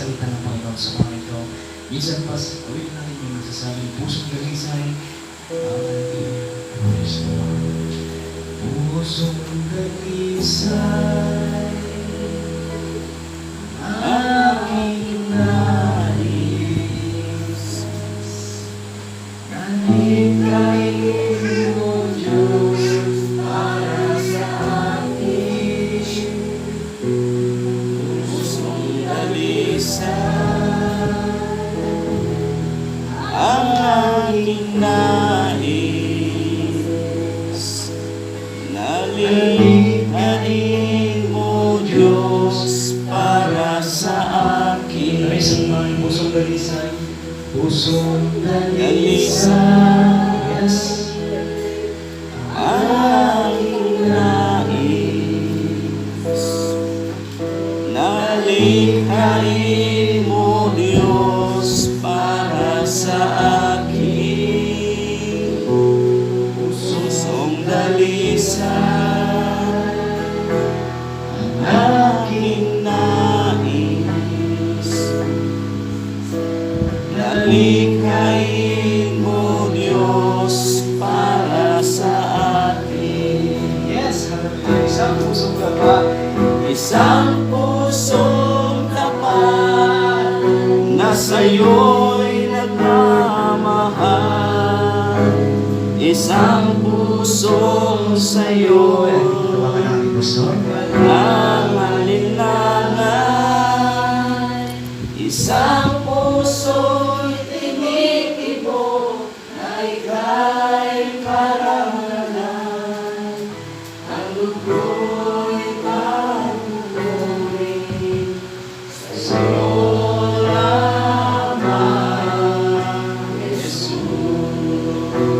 salita ng Panginoon sa mga ito. Minsan pa, gawin natin yung nagsasabing pusong dalisay. Praise the Lord. Pusong dalisay, aking nais, nalikhain mo, Diyos, para sa akin. Pusong dalisay, ang aking nais, nalikhain mo, Diyos, para sa akin. Ay, samahin, pusong dalisay. Pusong dalisay, yes. Aking nais, nalikhain mo, Diyos, para sa akin. Pusong dalisay, aking nais, nalikhain mo, Diyos, para sa atin. Yes, isang pusong tapat, isang pusong tapat, na sa'yo'y nagmamahal. Isang pusong sa'yo'y walang alinlangan. Isang pusong tinitibok na ika'y karangalan. Ang lugo'y panunurin sa sa'yo lamang, Jesus.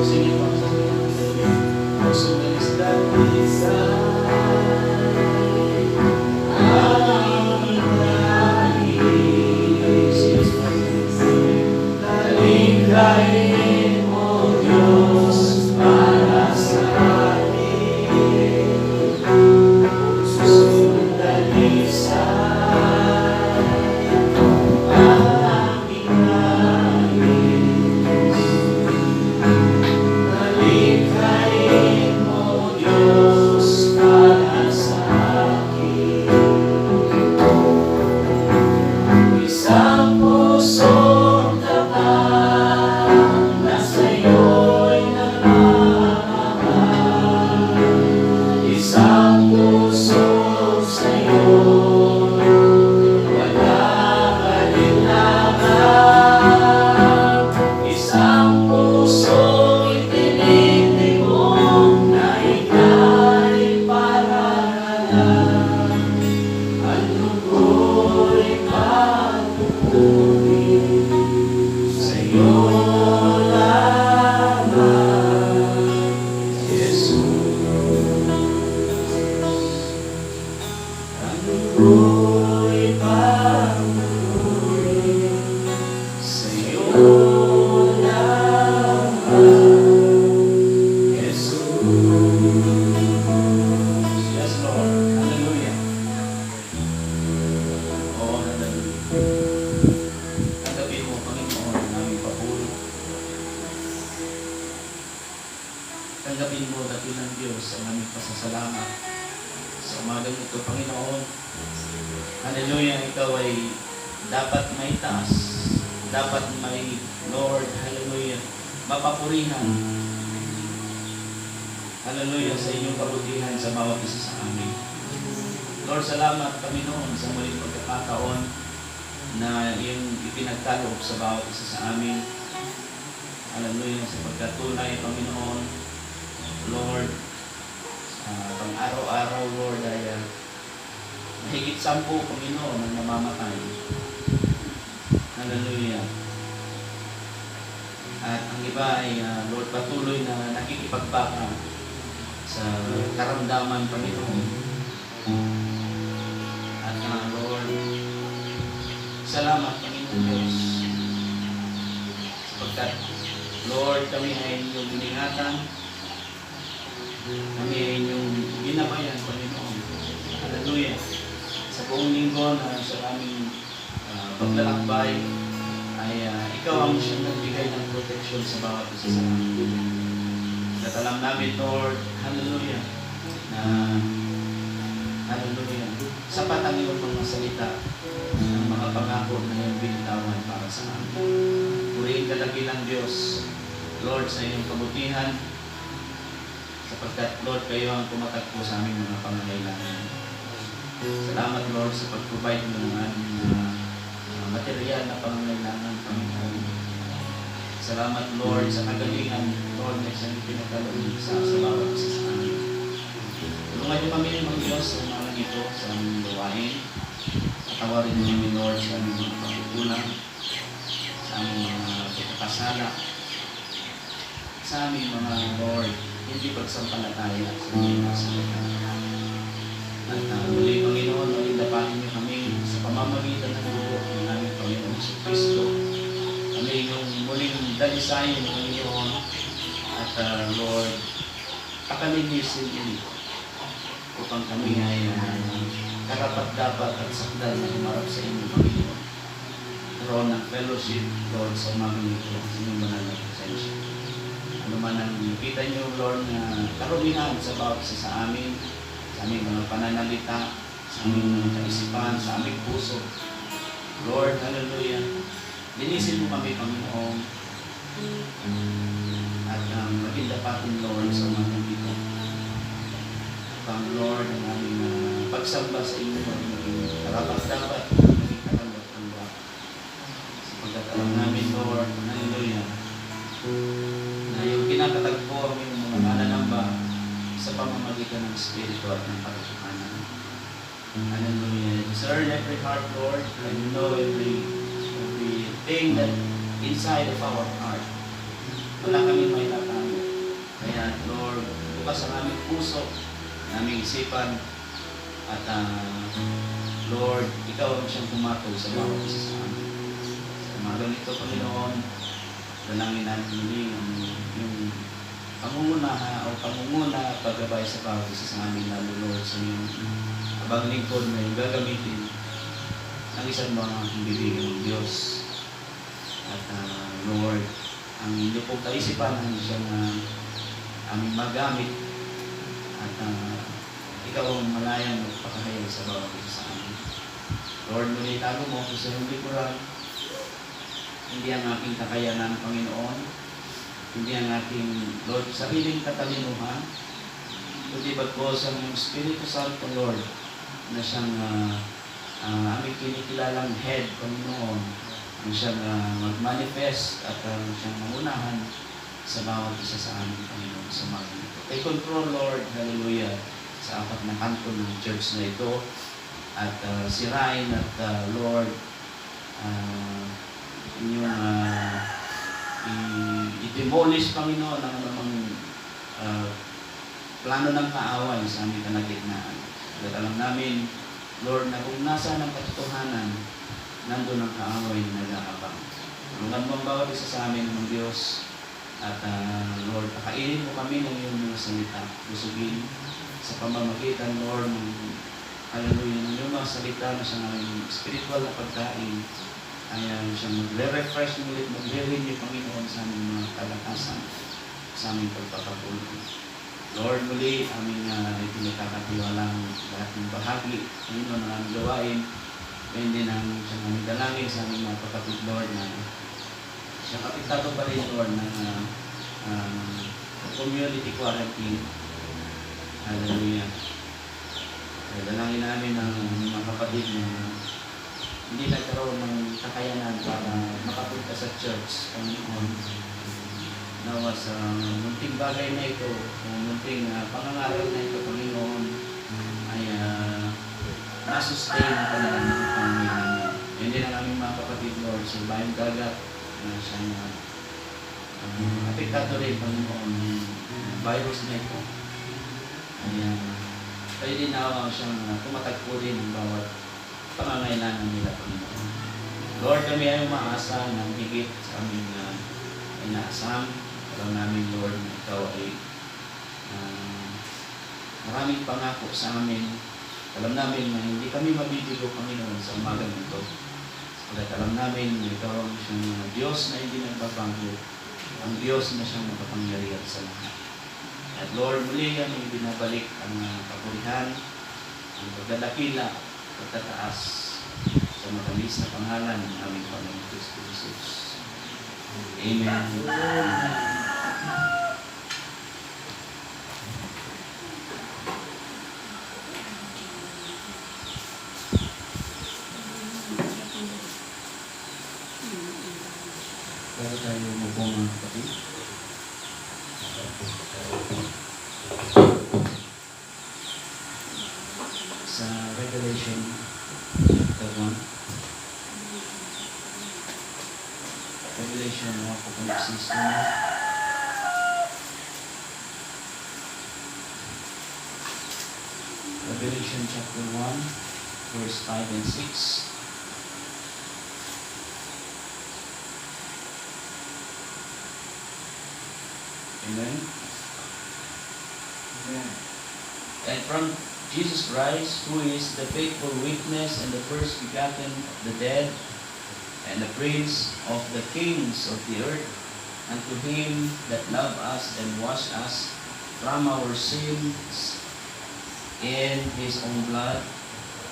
Sige pa, pusong dalisay, nalikhain mo, Diyos, para sa akin. Pusong dalisay, aking nais, nalikhain mo, Diyos, para sa akin. Isang pusong tapat, na sa'yo'y nagmamahal. Isang pusong sa'yo, walang alinlangan. Isang pusong itinitibok na ika'y parangalan. Ang lugo'y panunurin sa'yo lamang, Jesus. Ang lugo'y panunurin sa'yo lamang, Jesus. Yes, Lord. Hallelujah. Oh, hallelujah. Tanggapin mo, Panginoon, ang aming papuri. Tanggapin mo, dakilang Diyos, ang aming pasasalamat sa umagang ito, Panginoon. Hallelujah, ikaw ay dapat may taas, dapat may Lord, hallelujah, mapapurihan. Hallelujah, sa inyong kabutihan sa bawat isa sa amin. Lord, salamat, Panginoon, sa muling pagkakataon na iyong ipinagkaloob sa bawat isa sa amin. Hallelujah, sa pagkatunay, Panginoon, Lord, pang araw-araw, Lord, ay mahigit 10, Panginoon, ang namamatay. Hallelujah. At ang iba ay, Lord, patuloy na nakikipagbaka sa karamdaman, Panginoon. At Lord, salamat, Panginoon Diyos, sapagkat, Lord, kami ay inyong iningatan, kami ay inyong ginabayan, Panginoon. Hallelujah. Sa buong linggo na sa aming paglalakbay, ay ikaw ang siyang nagbigay ng protection sa bawat isa sa amin. At alam namin, Lord, hallelujah, na hallelujah, sapat ang iyong mga salita ng mga pangako na iyong binitawan para sa amin. Purihin ka dakilang Diyos, Lord, sa iyong kabutihan, sapagkat, Lord, kayo ang tumatakbo sa aming mga pangangailangan. Salamat, Lord, sa pag-provide mo ng aming material na pangangailangan, Panginoon. Salamat, Lord, sa kagalingan, Lord, na isang pinagkaloob sa bawat isa sa amin. Tulungan niyo kami ng Diyos sa umalang ito, sa aming gawain. Patawarin niyo kami, Lord, sa aming mga pagkukulang, sa aming mga pagkakasala, sa aming mga, Lord, hindi pagsampalataya sa aming mga salita. At muli, Panginoon, malindapanin niyo kami sa pamamagitan ng dugo ng aming Panginoon sa Kristo. Kami yung muling dalisayin, Panginoon, at Lord, pakalinisin ulit upang kami ay karapat-dapat at sakdal na humarap sa inyo, Panginoon. Karoon ng fellowship, Lord, sa umagang ito, sa inyong banal na presensya. Ano man ang nakita niyo, Lord, na karumihan sa bawat isa sa amin, sa aming mga pananalita, sa aming mga kaisipan, sa aming puso. Lord, hallelujah. Linisin mo kami, Panginoon. At maging dapatin, Lord, sa mga dito. Pang Lord, ang aming pagsamba sa inyo, maging karapat-dapat, maging karapat-dapat. Sapagkat alam namin, Lord, hallelujah, na yung kinakatagpo ang iyong mga mananamba sa pamamagitan ng Espiritu at ng katotohanan. Hallelujah. Discern every heart, Lord, and know everything that inside of our heart. Wala kami may tatago. Kaya, Lord, bukas ang aming puso, ang aming isipan, at Lord, ikaw ang siyang tumatog sa bawat isa sa amin. Sa umagang ito, Panginoon, dalangin namin muli yung pangunguna o pangunguna paggabay sa bawat isa sa amin, lalo, Lord, sa iyong abang lingkod na yung gagamitin ng isang mga bibigyan ng Diyos. At Lord, ang inyo pong kaisipan ang siyang aming magamit at ikaw ang malayang magpakahayag sa bawat isa sa amin. Lord, muli tago mo sa iyong likuran. Hindi ang aking kakayanan, Panginoon. Hindi ang aking, Lord, sariling katalinuhan. Kundi bagkos ang iyong Espiritu Santo, Lord, na siyang aming kinikilalang head, Panginoon, ang siyang mag-manifest at siyang mangunahan sa bawat isa sa amin, Panginoon, sa mga ito. Take control, Lord, hallelujah, sa apat na kanto ng church na ito, at sirain at Lord, inyong i-demolish, Panginoon, ang namang plano ng kaaway sa aming kalagitnaan. At alam namin, Lord, na kung nasa ng katotohanan, nandun ang kaaway na nag-aabang. Tulungan mo ang bawat isa sa amin ng Diyos. At Lord, pakainin mo kami ng iyong mga salita. Busugin sa pamamagitan, Lord, ng hallelujah, ng iyong mga salita na siyang aming spiritual na pagkain. Ay siyang magre-refresh ulit, magre-renew, Panginoon, sa aming mga kalakasan, sa aming pagpapatuloy. Lord, muli, aming pinagkakatiwalang lahat ng bahagi, Panginoon, ng aming gawain. Ngayon din ang siyang aming dalangin sa aming mga kapatid, Lord, na siyang kapitado pa rin, Lord, ng community quarantine. Hallelujah. Dalangin namin ang mga kapatid na hindi nagkaroon ng kakayanan para makapunta sa church, Panginoon. Nawa sa munting bagay na ito, o munting pangangaral na ito, Panginoon, ay nasustain ka na lang ng Panginoon. Hindi na aming mga kapatid, Lord, sa bayang dagat na siyang apektado rin, Panginoon, yung virus na ito. Ay kayo din na siyang tumatagpo din ang bawat pangangailangan nila, Panginoon. Lord, kami ay umaasa ng higit sa aming inaasam. Alam namin, Lord, na ikaw ay maraming pangako sa amin. Alam namin na hindi kami mabibigo, Panginoon, sa umagang ito. At alam namin na ito siyang Diyos na hindi nagbabago, ang Diyos na siyang makapangyarihan sa lahat. At Lord, muli yan yung binabalik ang kapurihan, ang pagdadakila, pagtataas sa matamis na pangalan ng aming Panginoon Kristo Jesus. Amen. Bago tayo mabong mga kapatid. Sa Revelation chapter 1. Revelation 1, Apocalypse 1. Revelation chapter 1, verse 5 and 6. Amen. Amen. And from Jesus Christ, who is the faithful witness and the first begotten of the dead, and the prince of the kings of the earth, unto him that loved us and washed us from our sins in his own blood,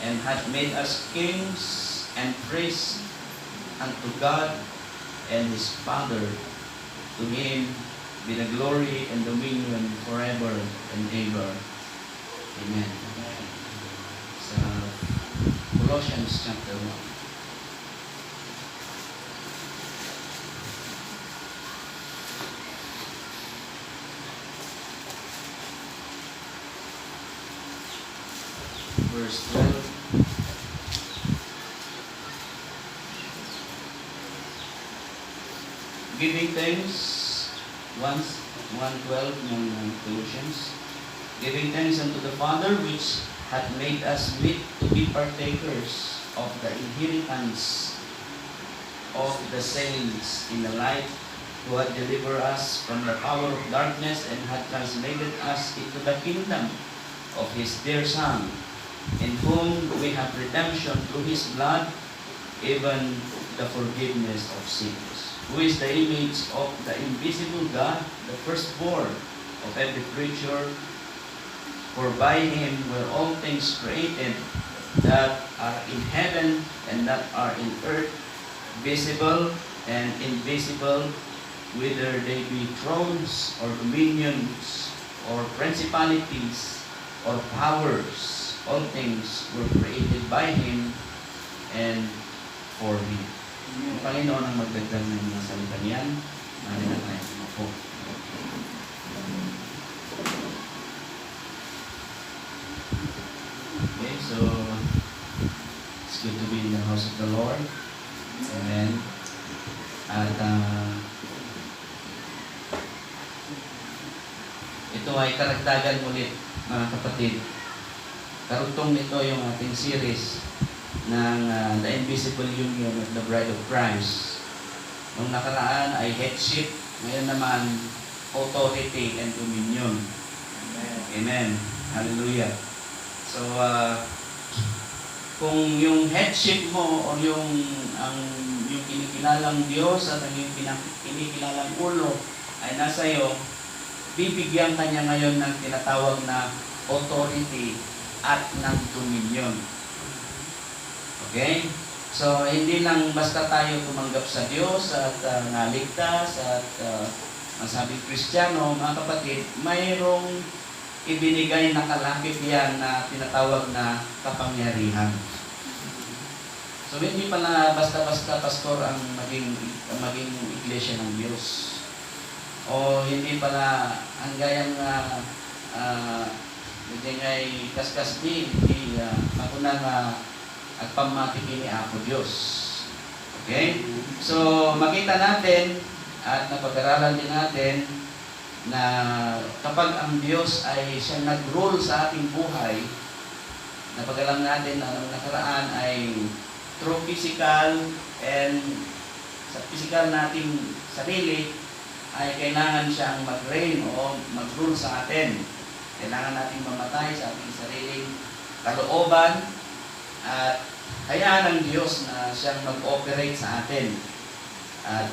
and hath made us kings and priests unto God and his Father. To him be the glory and dominion forever and ever. Amen. Sa Colossians chapter 1. Verse 12. Giving thanks, 1:12 ng Colossians. Giving thanks unto the Father, which hath made us meet to be partakers of the inheritance of the saints in the light, who hath delivered us from the power of darkness, and hath translated us into the kingdom of his dear Son, in whom we have redemption through his blood, even the forgiveness of sins. Who is the image of the invisible God, the firstborn of every creature? For by him were all things created, that are in heaven and that are in earth, visible and invisible, whether they be thrones or dominions or principalities or powers. All things were created by him and for him. Ang Panginoon ang magdagdag ng mga salita niyan. Mali na tayo po. Okay, so it's good to be in the house of the Lord. Amen. At ito ay karagdagan ulit, mga kapatid. Karugtong nito yung ating series ng The Invisible Union of the Bride of Christ. Nung nakaraan ay headship, ngayon naman authority and dominion. Amen. Amen. Hallelujah. So, kung yung headship mo o yung kinikilalang Diyos at ang yung kinikilalang ulo ay nasa iyo, bibigyan kanya ngayon ng tinatawag na authority at ng dominion. Okay? So, hindi lang basta tayo tumanggap sa Diyos at naligtas at masabing Kristiyano, mga kapatid, mayroong ibinigay na kalakip yan na tinatawag na kapangyarihan. So, hindi pala basta-basta pastor ang maging iglesia ng Diyos. O hindi pala ang gayang ngay kaskas din, hindi ako nang at pamatikin ni Apo Diyos. Okay? So, makita natin at napag-aralan din natin na kapag ang Diyos ay siya nag-rule sa ating buhay, napag-alam natin na ang nakaraan ay through physical and sa physical nating sarili ay kailangan siyang mag-reign o mag-rule sa atin. Kailangan natin mamatay sa ating sariling kalooban at Hayaan ng Diyos na siyang mag-operate sa atin. At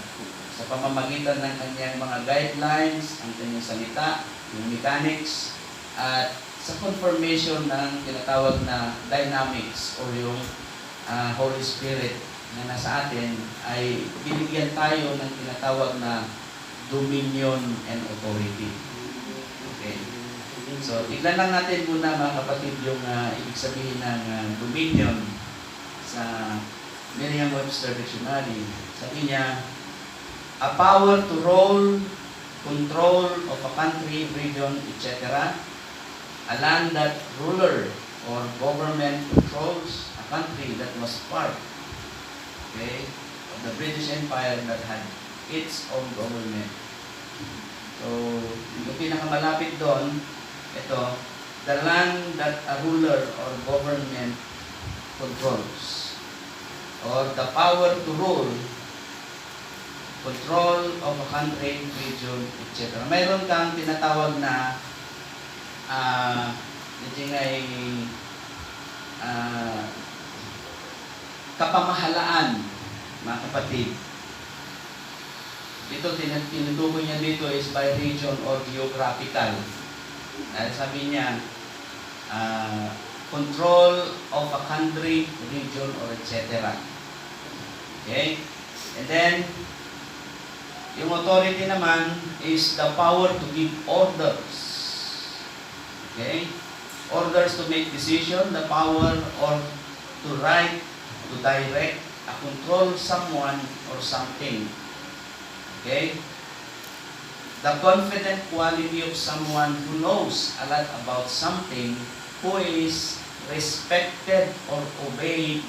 sa pamamagitan ng kanyang mga guidelines, ang kanyang salita, yung mechanics, at sa confirmation ng tinatawag na dynamics o yung Holy Spirit na nasa atin, ay binigyan tayo ng tinatawag na dominion and authority. Okay. So, tignan lang natin muna mga kapatid yung ibig sabihin ng dominion sa Merriam-Webster Dictionary. Sabi niya, a power to rule, control of a country, region, etc. A land that ruler or government controls a country that was part, okay, of the British Empire that had its own government. So, yung pinakamalapit doon, ito, the land that a ruler or government controls, or the power to rule, control of a country, region, etc. Mayroon kang tinatawag na kapamahalaan, mga kapatid. Ito, tinutukoy niya dito is by region or geographical. Dahil sabi niya, control of a country, region, or etc. Okay? And then, yung authority naman is the power to give orders. Okay? Orders to make decision, the power or to write, to direct, to control someone or something. Okay? The confident quality of someone who knows a lot about something, who is respected or obeyed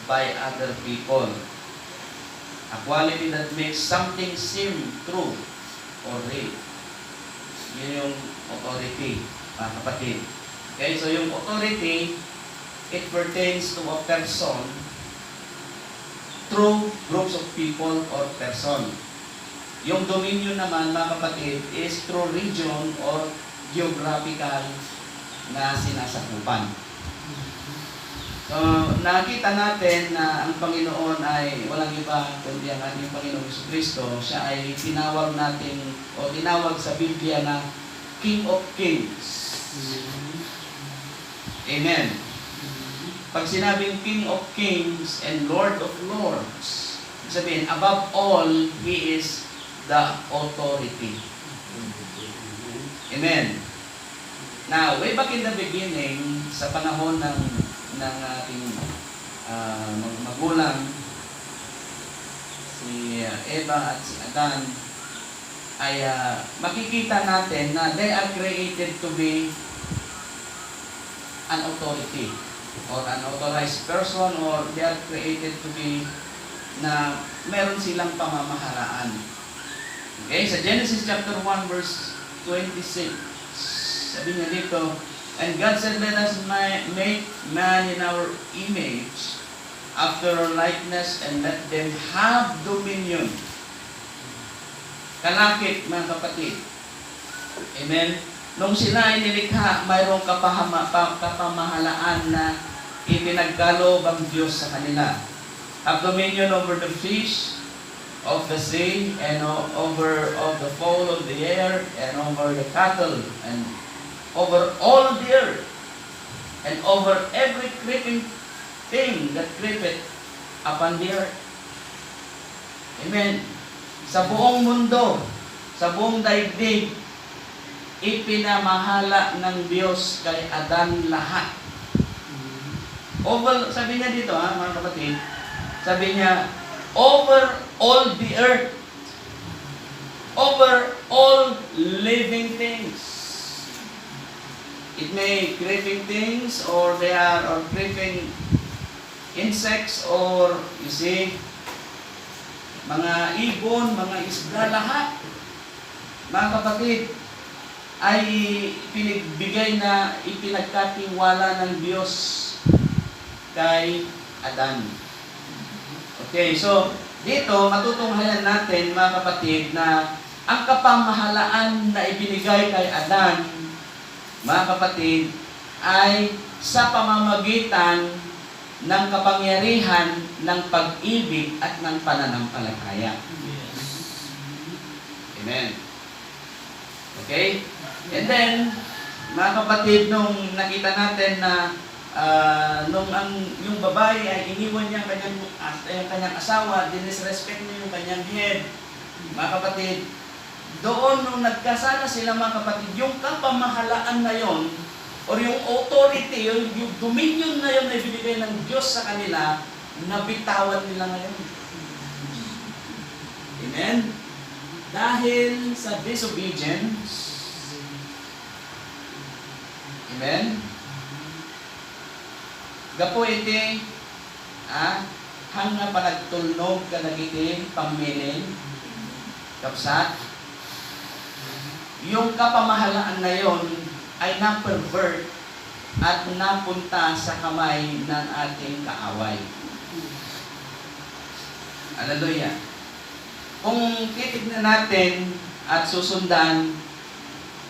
by other people. A quality that makes something seem true or real. Yun yung authority, mga kapatid. Okay, so yung authority, it pertains to a person through groups of people or person. Yung dominion naman, mga kapatid, is through region or geographical na sinasakupan. So, nakita natin na ang Panginoon ay walang iba kundi ang ating Panginoong Jesucristo. Siya ay tinawag natin o tinawag sa Biblia na King of Kings. Amen. Pag sinabing King of Kings and Lord of Lords, sabihin, above all, He is the authority. Amen. Now, way back in the beginning, sa panahon ng ating magulang, si Eva at si Adan, ay makikita natin na they are created to be an authority or an authorized person, or they are created to be na meron silang pamamahalaan. Okay, sa Genesis chapter 1 verse 26, sabi niya dito, and God said, let us make man in our image, after our likeness, and let them have dominion. Kalakip, mga kapatid. Amen? Nung sila ay nilikha, mayroong kapamahalaan na ipinagkaloob ang Diyos sa kanila. Have dominion over the fish of the sea, and over of the fowl of the air, and over the cattle, and over all the earth, and over every creeping thing that creepeth upon the earth. Amen. Sa buong mundo, sa buong daigdig, ipinamahala ng Diyos kay Adan lahat. Over, sabi niya dito, mga kapatid, sabi niya, over all the earth, over all living things. It may creeping things, or they are or creeping insects, or you see, mga ibon, mga isda, lahat. Mga kapatid, ay pinagbigay na ipinagkatiwala ng Diyos kay Adan. Okay, so dito matutunghayan natin, mga kapatid, na ang kapamahalaan na ibinigay kay Adan, mga kapatid, ay sa pamamagitan ng kapangyarihan ng pag-ibig at ng pananampalataya. Amen. Okay? And then, mga kapatid, nung nakita natin na yung babae ay iniwan niya kanyang asawa, dinisrespect niya yung kanyang head. Mga kapatid, doon nung nagkasala sila mga kapatid, yung kapamahalaan na yon, or yung authority, yung dominion na yun na ibinigay ng Diyos sa kanila, nabitawan nila ngayon. Amen? Dahil sa disobedience, amen? Gapo iti, hang nga panagtulnog ka nagiti pamilin, kapsat, yung kapamahalaan na yon ay na-pervert at napunta sa kamay ng ating kaaway. Hallelujah. Kung titignan natin at susundan,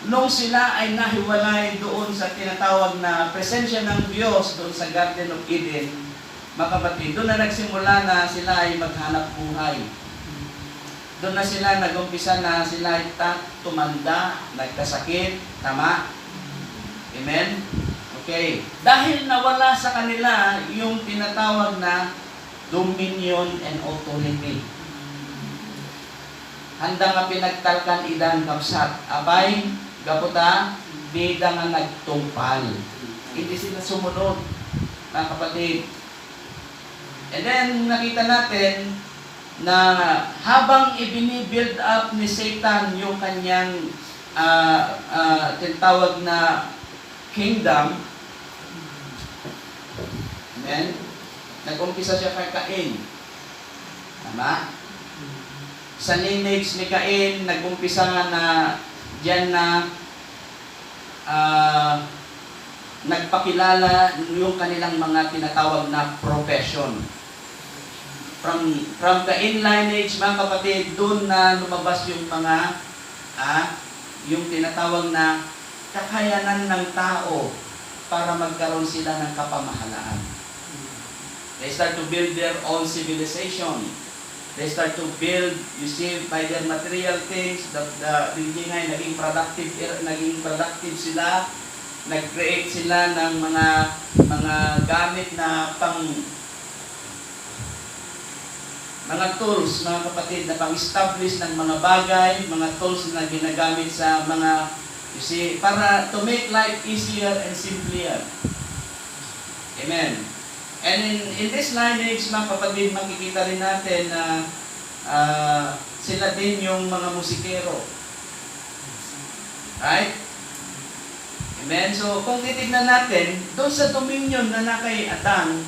nung sila ay nahiwalay doon sa tinatawag na presensya ng Diyos doon sa Garden of Eden, mga kapatid, doon na nagsimula na sila ay maghanap buhay. Doon na sila nag-umpisa na sila ay tumanda, nagkasakit, tama? Amen? Okay. Dahil nawala sa kanila yung tinatawag na dominion and authority. Handa nga pinagtalkan idan kapsat. Abay, gaputa, bida nga nagtungpal. Hindi sila sumunod, mga kapatid. And then, nakita natin na habang ibinibuild up ni Satan yung kanyang tinatawag na kingdom, amen, nag-umpisa siya kay Cain. Tama? Sa lineage ni Cain, nag-umpisa nga na diyan na nagpakilala yung kanilang mga tinatawag na profession. From Cain lineage, mga kapatid, doon na lumabas yung mga yung tinatawag na kakayanan ng tao para magkaroon sila ng kapamahalaan. They start to build their own civilization. They start to build, you see, by their material things, hindi nga naging productive sila, nag-create sila ng mga gamit na mga tools, mga kapatid, na pang-establish ng mga bagay, mga tools na ginagamit sa mga, you see, para to make life easier and simpler. Amen. And in this lineage, mga kapatid, makikita rin natin na sila din yung mga musikero. Right? Amen. So, kung titignan natin, doon sa dominion na kay Adan,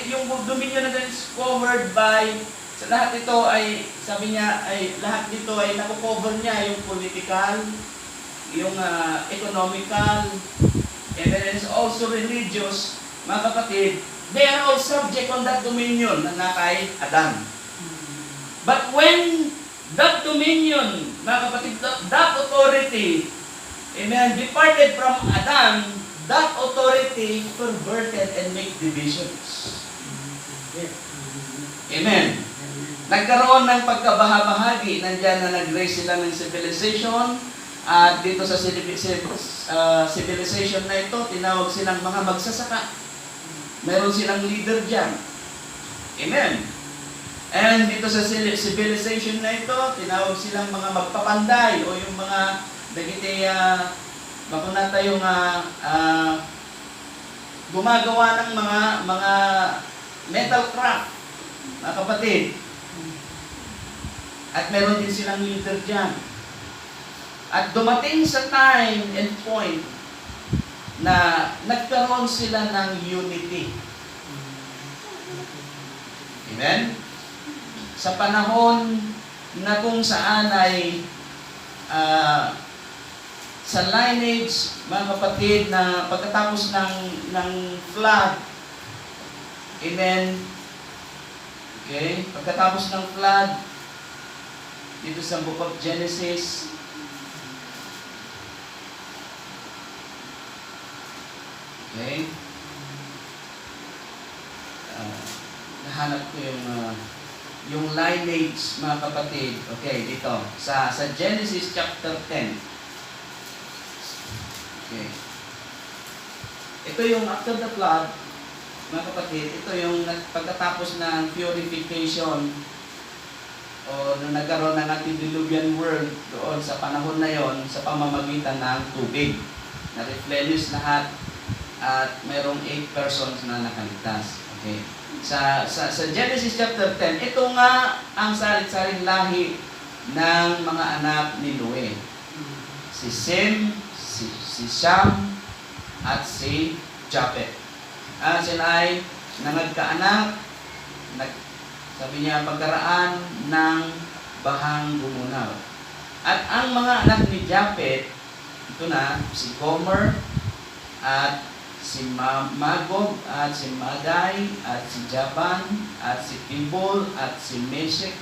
yung dominion na is covered by, sa lahat ito ay, sabi niya, lahat dito ay nakukover niya yung political, yung economical, and then it's also religious, mga kapatid. They are all subject on that dominion na kay Adan. But when that dominion, mga kapatid, that authority, amen, departed from Adan, that authority perverted and make divisions. Amen. Nagkaroon ng pagkabahabahagi, nandiyan na nag-raise sila ng civilization, at dito sa civilization na ito, tinawag silang mga magsasaka. Meron silang leader dyan. Amen. And dito sa civilization na ito, tinawag silang mga magpapanday o yung mga dagiti makunata yung gumagawa ng mga metal craft, mga kapatid. At meron din silang leader dyan. At dumating sa time and point na nagkaroon sila ng unity. Amen? Sa panahon na kung saan ay sa lineage, mga kapatid, na pagkatapos ng flood, amen? Okay? Pagkatapos ng flood, dito sa Book of Genesis, okay? hanap ko yung lineage, mga kapatid. Okay, dito. Sa Genesis chapter 10. Okay. Ito yung after the flood, mga kapatid, ito yung pagkatapos ng purification o nung nagkaroon ng antediluvian world doon sa panahon na yon sa pamamagitan ng tubig. Na-replenish lahat at mayroong 8 persons na nakaligtas. Okay. Sa Genesis chapter 10, ito nga ang salit-saling lahi ng mga anak ni Noe. Si Sem, si Shem, at si Japhet. Sila ay nangagkaanak, sabi niya, pagkaraan ng bahang gumunaw. At ang mga anak ni Japhet, ito na, si Gomer, at si Magog, at si Madai, at si Javan, at si Tibol, at si Meshek,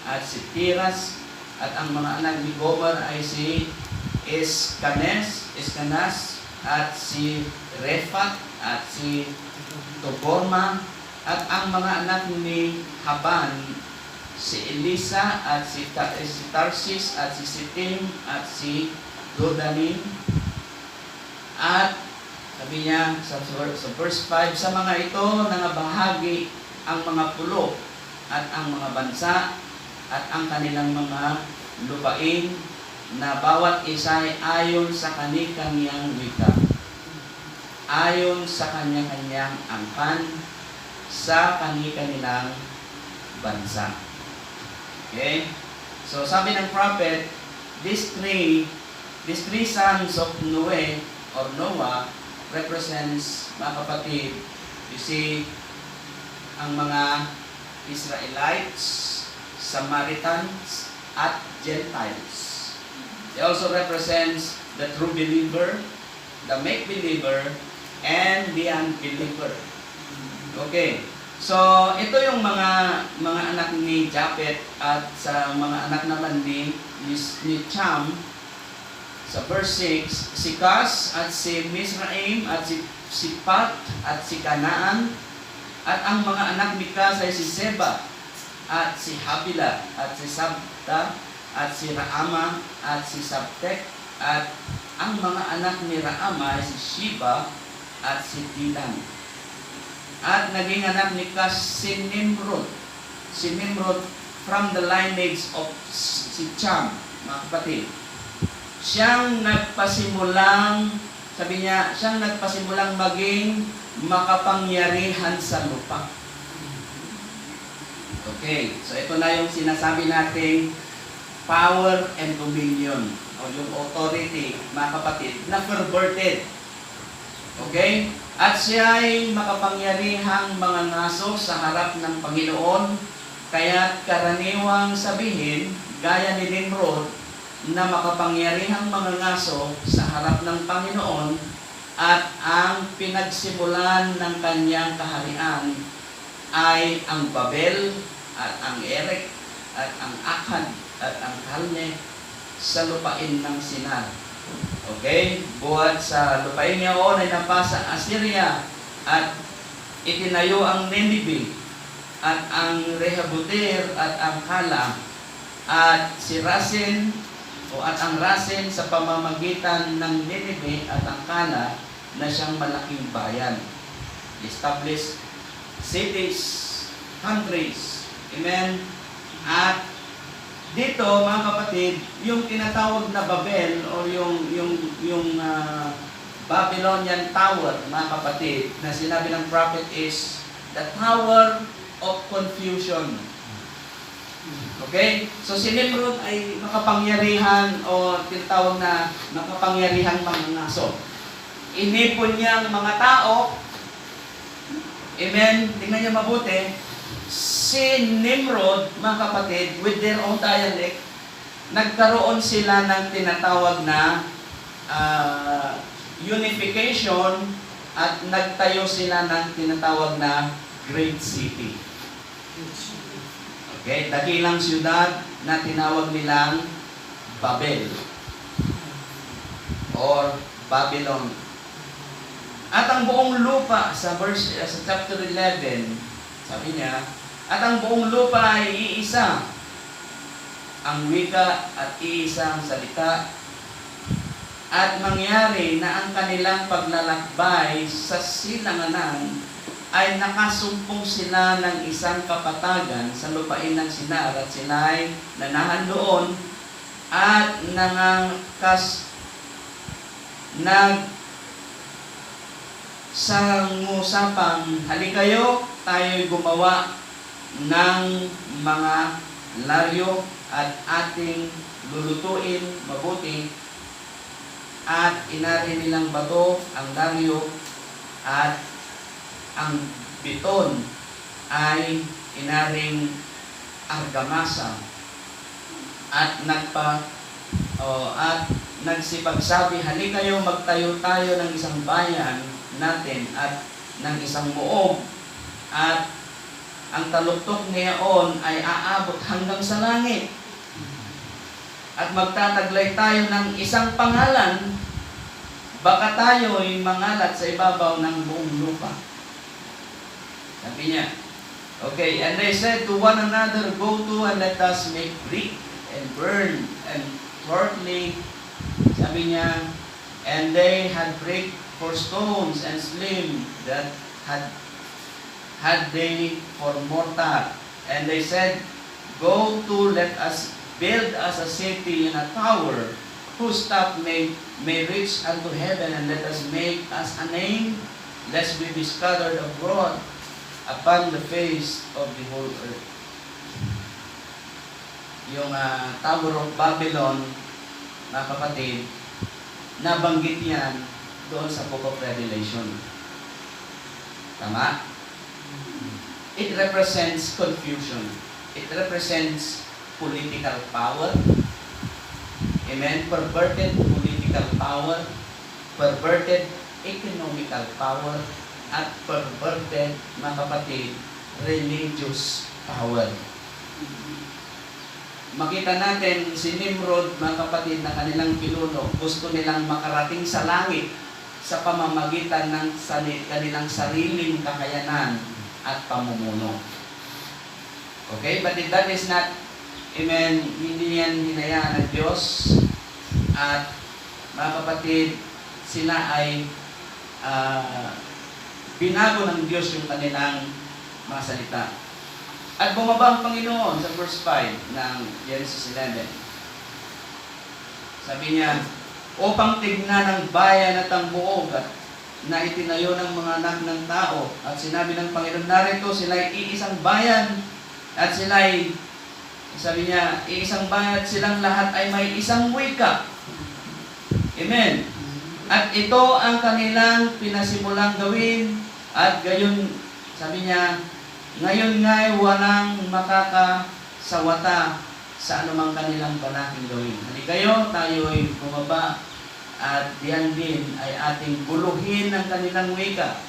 at si Tiras, at ang mga anak ni Gomer ay si Escanas, at si Refat, at si Toborma, at ang mga anak ni Haban, si Elisa, at si Tarsis, at si Sitim, at si Dodanim. At sabi niya sa verse 5, sa mga ito nangabahagi ang mga pulo at ang mga bansa at ang kanilang mga lupain na bawat isa ay ayon sa kani-kaniyang wika, ayon sa kanya-kanyang angkan, sa kani-kanilang bansa. Okay? So sabi ng prophet, these three sons of Noe or Noah represents, mga kapatid, you see, ang mga Israelites, Samaritans, at Gentiles. They also represents the true believer, the make-believer, and the unbeliever. Okay. So, ito yung mga anak ni Japhet at sa mga anak naman ni Cham. Sa verse 6, si Kas at si Mizraim at si Pat at si Canaan. At ang mga anak ni Kas ay si Seba at si Habila at si Sabta at si Raama at si Sabtek. At ang mga anak ni Raama ay si Sheba at si Tidan. At naging anak ni Kas si Nimrod. Si Nimrod from the lineage of si Cham, mga kapatid. Siyang nagpasimulang, sabi niya, siyang nagpasimulang maging makapangyarihan sa lupa. Okay, so ito na yung sinasabi nating power and dominion, o yung authority, mga kapatid, na perverted. Okay? At siya ay makapangyarihang mga ngaso sa harap ng Panginoon, kaya karaniwang sabihin, gaya ni Nimrod, na makapangyarihang mga ngaso sa harap ng Panginoon at ang pinagsimulan ng kanyang kaharian ay ang Babel at ang Erek at ang Akkad at ang Kalne sa lupain ng Sinar. Okay? Buhat sa lupain niya ay napasa Assyria at itinayo ang Nineveh at ang Rehoboth at ang Kala at si Rasin at ang Rasin sa pamamagitan ng Nineveh at ang Kala na siyang malaking bayan. Establish cities, countries. Amen? At dito, mga kapatid, yung tinatawag na Babel o yung Babylonian Tower, mga kapatid, na sinabi ng prophet is the Tower of Confusion. Okay? So si Nimrod ay makapangyarihan o tinatawag na makapangyarihang mga ngaso. Inipon niya ang mga tao. Amen? Tingnan niyo mabuti. Si Nimrod, mga kapatid, with their own dialect, nagkaroon sila ng tinatawag na unification at nagtayo sila ng tinatawag na great city. Okay, dakilang siyudad na tinawag nilang Babel or Babylon. At ang buong lupa sa chapter 11, Sabi niya, at ang buong lupa ay iisa, ang wika at iisa ang salita, at mangyari na ang kanilang paglalakbay sa silanganan ay nakasumpong sila ng isang kapatagan sa lupain ng Sinar, at sila ay nanahan doon at nagsangusapang, halikayo, tayo'y gumawa ng mga laryo at ating lulutuin mabuti, at inari nilang bato ang laryo at ang biton ay inaring argamasa, at nagsipagsabi, halikayo, magtayo tayo ng isang bayan natin at ng isang muog, at ang taluktok niyaon ay aabot hanggang sa langit, at magtataglay tayo ng isang pangalan, baka tayo ay mangalat sa ibabaw ng buong lupa. Sabi niya, okay, and they said to one another, go to and let us make brick and burn and shortly, sabi niya, and they had brick for stones and slim that had they for mortar. And they said, go to, let us build us a city and a tower whose top may reach unto heaven, and let us make us a name, lest we be scattered abroad upon the face of the whole earth. Yung Tower of Babylon, mga kapatid, nabanggit yan doon sa Book of Revelation. Tama? It represents confusion. It represents political power. Amen? Perverted political power, perverted economical power, at perverted, mga kapatid, religious power. Makita natin si Nimrod, mga kapatid, na kanilang pinuno, gusto nilang makarating sa langit sa pamamagitan ng kanilang sariling kakayanan at pamumuno. Okay? But if that is not, amen, hindi yan hinayaan ng Diyos, at mga kapatid, sila ay binago ng Diyos yung kanilang mga salita. At bumaba ang Panginoon sa verse 5 ng Genesis 11. Sabi niya, upang tignan ng bayan at ang buog na itinayo ng mga anak ng tao. At sinabi ng Panginoon, narito sila ay iisang bayan, at sila ay, sabi niya, iisang bayan, at silang lahat ay may isang wika. Amen. At ito ang kanilang pinasimulang gawin, at gayon, sabi niya, ngayon nga'y walang makakasawata sa anumang kanilang banaking gawin. Halikayo, tayo'y bumaba, at diyan din ay ating buluhin ang kanilang wika,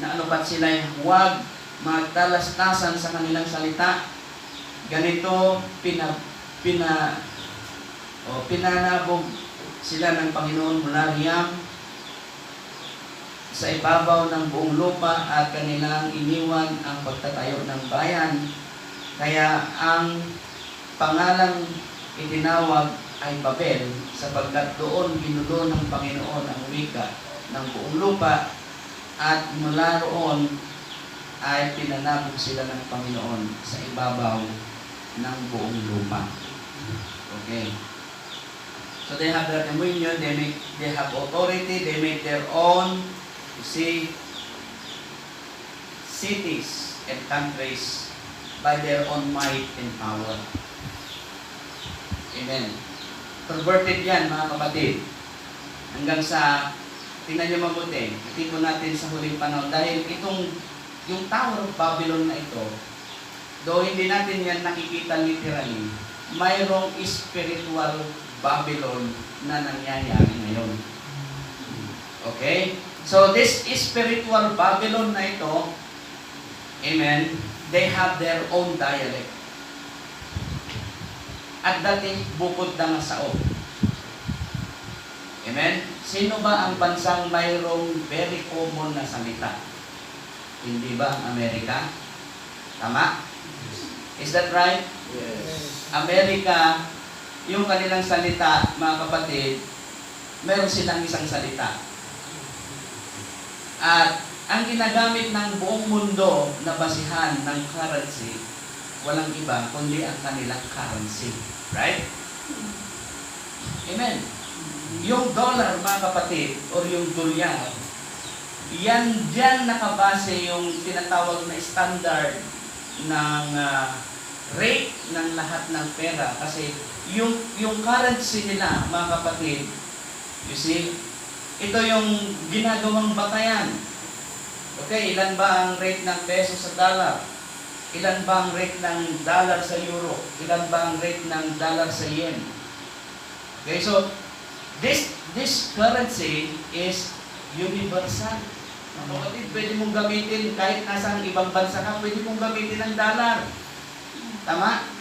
na anupat sila'y huwag magtalastasan sa kanilang salita. Ganito pinanabog sila ng Panginoon mula riyam sa ibabaw ng buong lupa, at kanilang iniwan ang pagtatayo ng bayan. Kaya ang pangalang itinawag ay Babel, sapagkat doon ginulo ng Panginoon ang wika ng buong lupa, at mula roon ay pinanabog sila ng Panginoon sa ibabaw ng buong lupa. Okay. So they have their dominion, they have authority, they make their own, you see, cities and countries by their own might and power. Amen. Perverted yan, mga kapatid. Hanggang sa, tingnan nyo mabuti, tingnan natin sa huling panahon, dahil yung Tower of Babylon na ito, though hindi natin yan nakikita literally, mayroong spiritual Babylon na nangyayari ngayon. Okay? So this spiritual Babylon na ito, amen, they have their own dialect. At dati bukod na nga sao. Amen? Sino ba ang bansang mayroong very common na salita? Hindi ba ang Amerika? Tama? Is that right? Yes. Amerika, yung kanilang salita, mga kapatid, meron silang isang salita. At ang ginagamit ng buong mundo na basihan ng currency, walang iba kundi ang kanilang currency. Right? Amen. Yung dollar, mga kapatid, o yung dolyar, yan dyan nakabase yung tinatawag na standard ng rate ng lahat ng pera. Kasi yung currency nila, mga kapatid, you see, ito yung ginagawang batayan. Okay, ilan ba ang rate ng peso sa dollar? Ilan ba ang rate ng dollar sa euro? Ilan ba ang rate ng dollar sa yen? Okay, so this currency is universal. Mga kapatid, pwede mong gamitin kahit nasa ibang bansa ka, pwede mong gamitin ang dollar. Tama?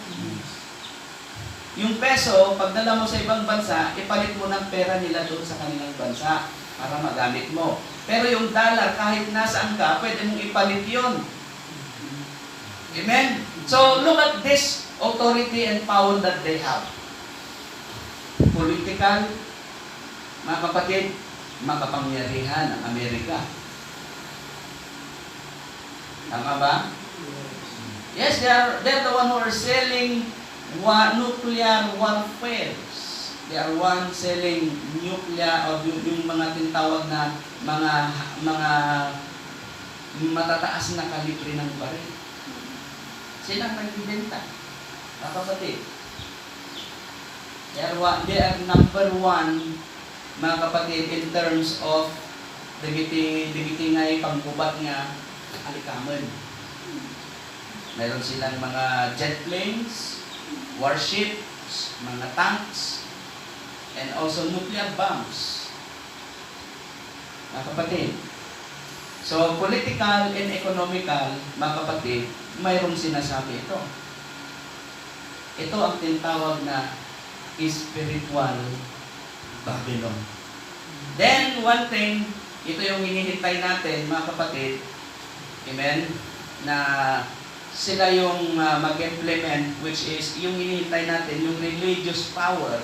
Yung peso, pag dala mo sa ibang bansa, ipalit mo ng pera nila doon sa kanilang bansa para magamit mo. Pero yung dollar, kahit nasaan ka, pwede mong ipalit yun. Amen? So, look at this authority and power that they have. Political, mga kapatid, makapangyarihan ng Amerika. Tama ba? Yes, they're the one who are selling nuclear warfare. They are one selling nuclear o yung mga tinatawag na mga matataas na kalibre ng baril. Silang nagbibenta. Kapatid. They are number one, mga kapatid, in terms of ngay panggubat nga alikaman. Meron silang mga jet planes, warships, mga tanks, and also nuclear bombs. Mga kapatid. So, political and economical, mga kapatid, mayroong sinasabi ito. Ito ang tinatawag na spiritual Babylon. Then, one thing, ito yung hinihintay natin, mga kapatid, amen, na sila yung mag-implement, which is yung hinihintay natin, yung religious power,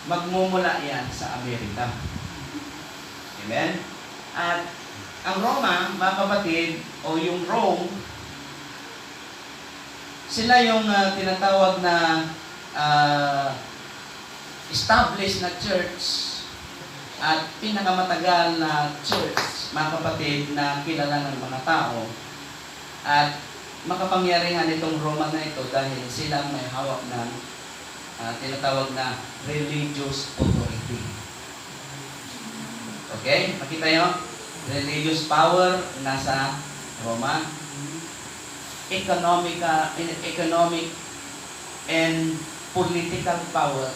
magmumula yan sa Amerika. Amen? At ang Roma, mga kapatid, o yung Rome, sila yung tinatawag na established na church at pinakamatagal na church, mga kapatid, na kilala ng mga tao. At makapangyarihan itong Roma na ito dahil silang may hawak ng tinatawag na religious authority. Okay? Makita nyo? Religious power nasa Roma. Economic and political power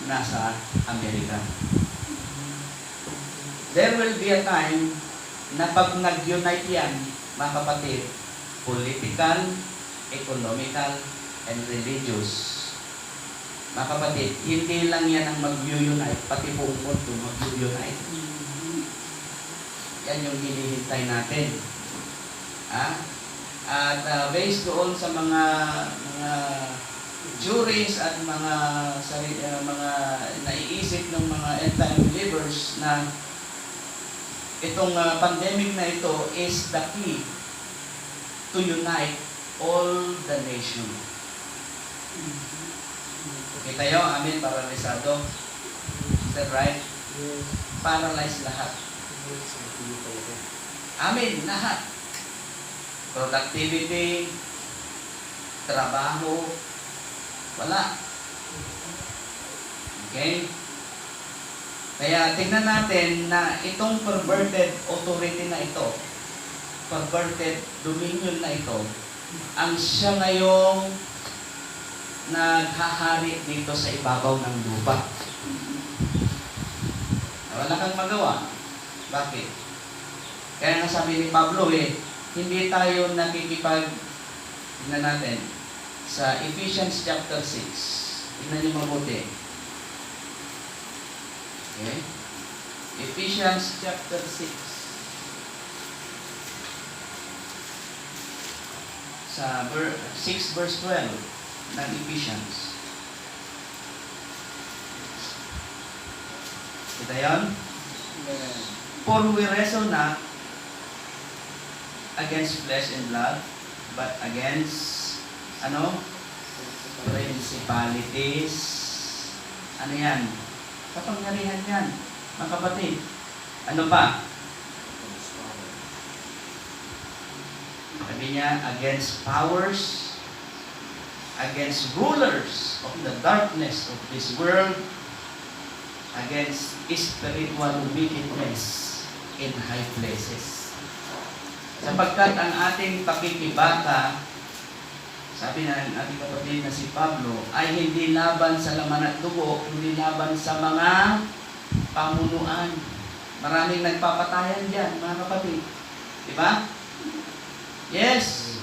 nasa Amerika. There will be a time na pag nag-unite yan, mga kapatid, political, economical, and religious. Mga kapatid, hindi lang yan ang mag-unite, pati buong mundo mag-unite. Yan yung hinihintay natin. At based doon sa mga juries at mga naiisip ng mga end-time believers na itong pandemic na ito is the key to unite all the nation. Kita nyo, amin, paralisado. Is that right? Yes. Paralyzed lahat. Amin, lahat. Productivity, trabaho, wala. Okay? Kaya tingnan natin na itong perverted authority na ito, perverted dominion na ito, ang siya ngayong naghahari dito sa ibabaw ng lupa. Wala kang magawa. Bakit? Kaya nga sabi ni Pablo hindi tayo tingnan natin, sa Ephesians chapter 6. Tingnan niyo mabuti. Okay? Ephesians chapter 6. sa 6 verse 12 ng Ephesians. Kita yan? For we wrestle not against flesh and blood, but against, principalities. Ano yan? Kapangyarihan yan, mga kapatid. Ano pa? Sabi niya, against powers, against rulers of the darkness of this world, against spiritual wickedness in high places. Sapagkat ang ating pakikibaka, sabi ng ating kapatid na si Pablo, ay hindi laban sa laman at dugo, hindi laban sa mga pamunuan. Maraming nagpapatayan dyan, mga kapatid. Diba? Yes.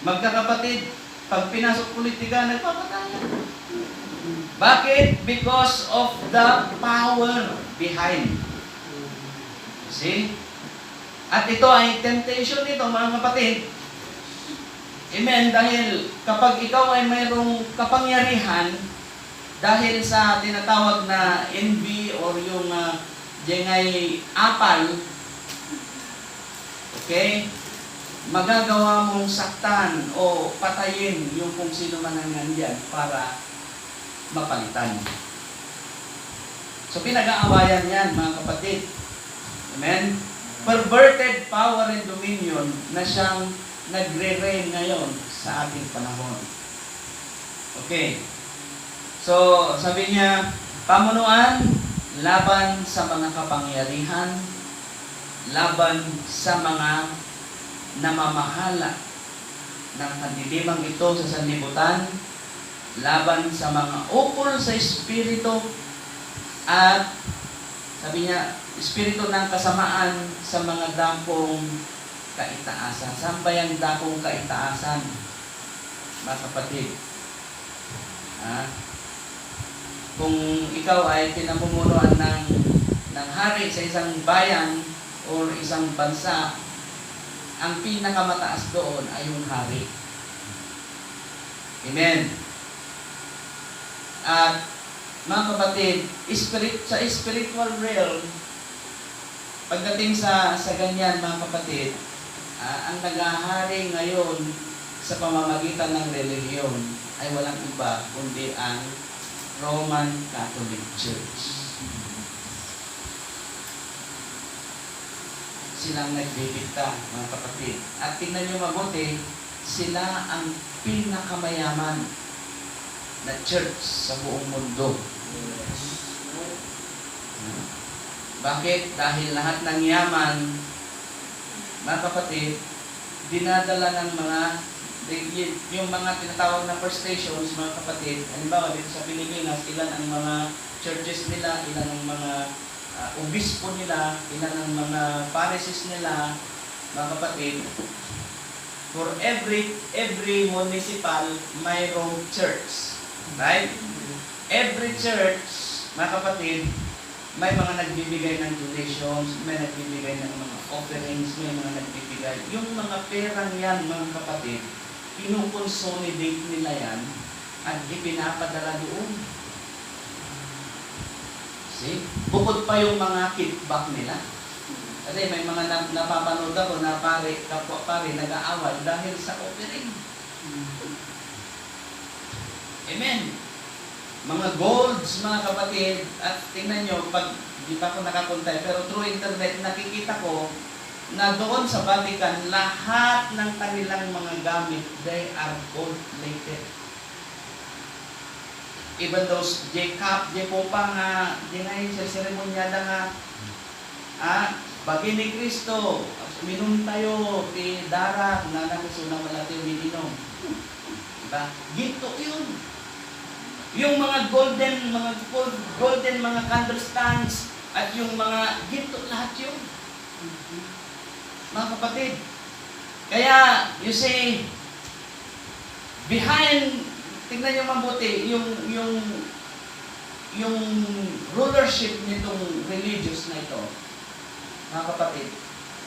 Magkakapatid, pag pinasok politika, nagpapatayan. Bakit? Because of the power behind. See? At ito ay temptation nito, mga kapatid. Amen. Dahil kapag ikaw ay mayroong kapangyarihan, dahil sa tinatawag na envy or yung jengay apal, okay, magagawa mong saktan o patayin yung kung sino man ang nandyan para mapalitan. So pinag-aawayan yan, mga kapatid. Amen? Perverted power and dominion na siyang nagre-reign ngayon sa ating panahon. Okay. So, sabi niya, pamunuan, laban sa mga kapangyarihan, laban sa mga namamahala ng kadiliman ito sa sanlibutan, laban sa mga ukol sa espiritu, at sabi niya, espiritu ng kasamaan sa mga dakong kaitaasan. Saan ba yung dakong kaitaasan, mga kapatid? Kung ikaw ay pinamumunuan ng hari sa isang bayan o isang bansa, ang pinakamataas doon ay yung hari. Amen. At mga kapatid, sa spiritual realm, pagdating sa ganyan, mga kapatid, ang naghahari ngayon sa pamamagitan ng relihiyon ay walang iba kundi ang Roman Catholic Church. Silang nagbibigta, mga kapatid. At tingnan nyo mabuti, sila ang pinakamayaman na church sa buong mundo. Bakit? Dahil lahat ng yaman, mga kapatid, dinadala ng yung mga tinatawag na first stations, mga kapatid. Halimbawa, dito sa Pilipinas, ilan ang mga churches nila, ilan ang mga obispo nila, ilan ang mga parishes nila, mga kapatid. For every municipal, mayroong church. Right? Every church, mga kapatid, may mga nagbibigay ng donations, may nagbibigay ng mga offerings, may mga nagbibigay. Yung mga perang yan, mga kapatid, kinukonsolidate nila yan at ipinapadala doon. See? Bukod pa yung mga kickback nila. Kasi may mga napapanood ako na kapwa pare, nag-aaway dahil sa offering. Amen. Mga golds, mga kapatid, at tingnan nyo, pag di pa ako nakakontay, pero through internet, nakikita ko na doon sa Vatican, lahat ng kanilang mga gamit, they are gold-plated. Even those Jepopa nga, di nga yung seremonyada nga, bagi ni Kristo, minum tayo, ti Dara, na nakasunang malati yung mininom. Diba? Ginto yun. Yung mga golden mga candlestands at yung mga ginto, lahat yun. Mga kapatid. Kaya, you see, behind, tingnan nyo mabuti, yung rulership nitong religious na ito, mga kapatid,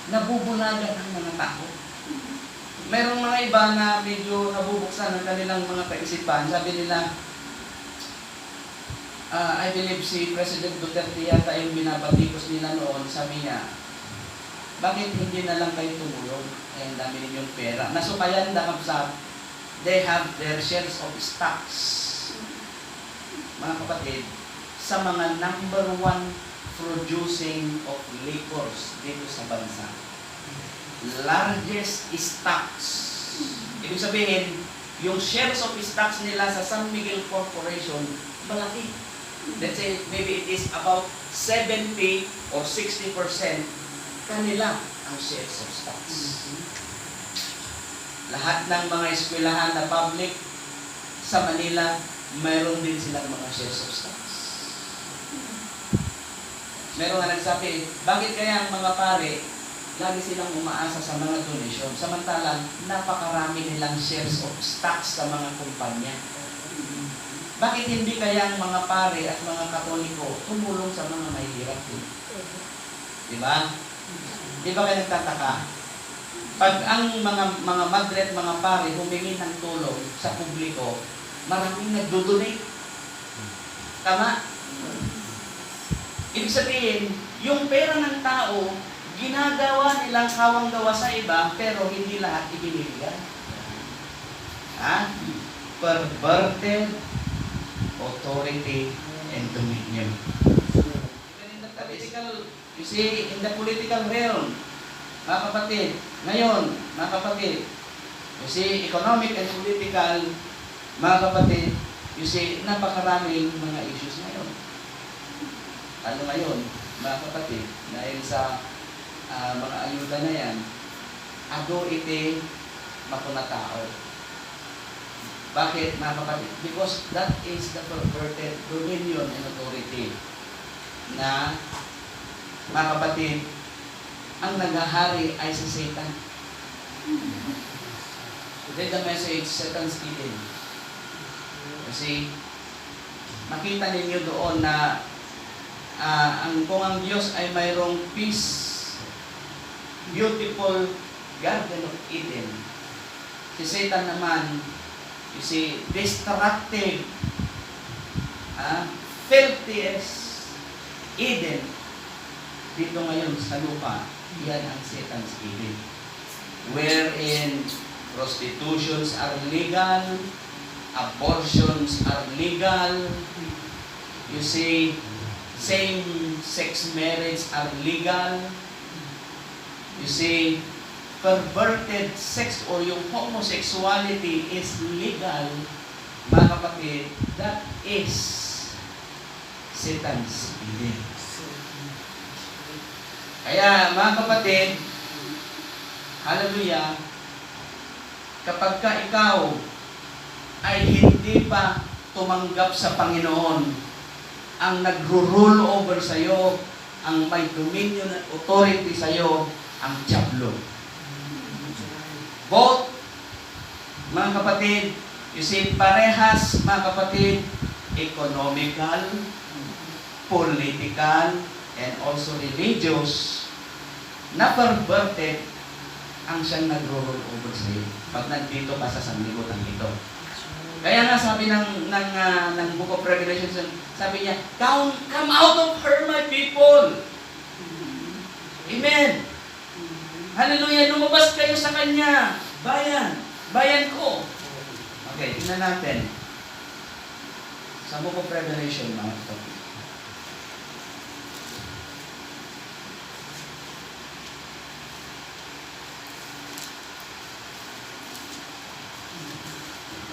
nabubulagan ang mga tao. Mayroong mga iba na medyo nabubuksan ng kanilang mga kaisipan. Sabi nila, I believe si President Duterte yata yung binabatikos nila noon. Sabi niya, bakit hindi na lang kayo tumulong? Eh, ang dami ninyong pera. Nasukayan na kapsat, they have their shares of stocks. Mga kapatid, sa mga number 1 producing of liquors dito sa bansa. Largest stocks. Ibig sabihin, yung shares of stocks nila sa San Miguel Corporation, malaki. Let's say, maybe it is about 70 or 60% kanila ang shares of stocks. Lahat ng mga eskwelahan na public sa Manila, mayroon din silang mga shares of stocks. Meron nga nagsabi, bakit kaya ang mga pare, lagi silang umaasa sa mga donation, samantalang napakarami nilang shares of stocks sa mga kumpanya. Bakit hindi kaya ang mga pare at mga Katoliko tumulong sa mga mahihirap din? Diba? Di ba kayo nagtataka? Pag ang mga madre at mga pare humingi ng tulong sa publiko, maraming nagdodonate. Tama? Ibig sabihin, yung pera ng tao, ginagawa nilang kawang gawa sa iba, pero hindi lahat ibinibigay. Perverted authority and dominion. You see, in the political realm, mga kapatid, ngayon, mga kapatid, you see, economic and political, mga kapatid, you see, napakaraming mga issues ngayon. Ano ngayon, mga kapatid, dahil sa mga ayuda na yan, ado ite makunatao. Bakit, mga kapatid? Because that is the perverted dominion and authority na, mga kapatid, ang naghahari ay si Satan. Today the message, Satan's Eden. Kasi, makita ninyo doon na kung ang Diyos ay mayroong peace, beautiful Garden of Eden. Si Satan naman, you see, destructive, filthiest Eden. Dito ngayon sa lupa, yan ang Satan's Eden. Wherein prostitutions are legal, abortions are legal, you see, same-sex marriage are legal, you see, perverted sex or yung homosexuality is legal, mga kapatid, that is Satan's Eden. Kaya, mga kapatid, hallelujah, kapag ka ikaw ay hindi pa tumanggap sa Panginoon, ang nagro-rule over sa'yo, ang may dominion at authority sa'yo, ang diablo. Both, mga kapatid, you see, parehas, mga kapatid, economical, political, and also religious, na perverted ang siyang nagro-roll over sa iyo pag nandito ka sa sanlibutan ito. Kaya nga sabi ng Book of Revelation, sabi niya, come out of her, my people. Amen. Hallelujah, lumabas kayo sa Kanya. Bayan ko. Okay, tingnan natin. Sa Book of Revelation, mga kapatid.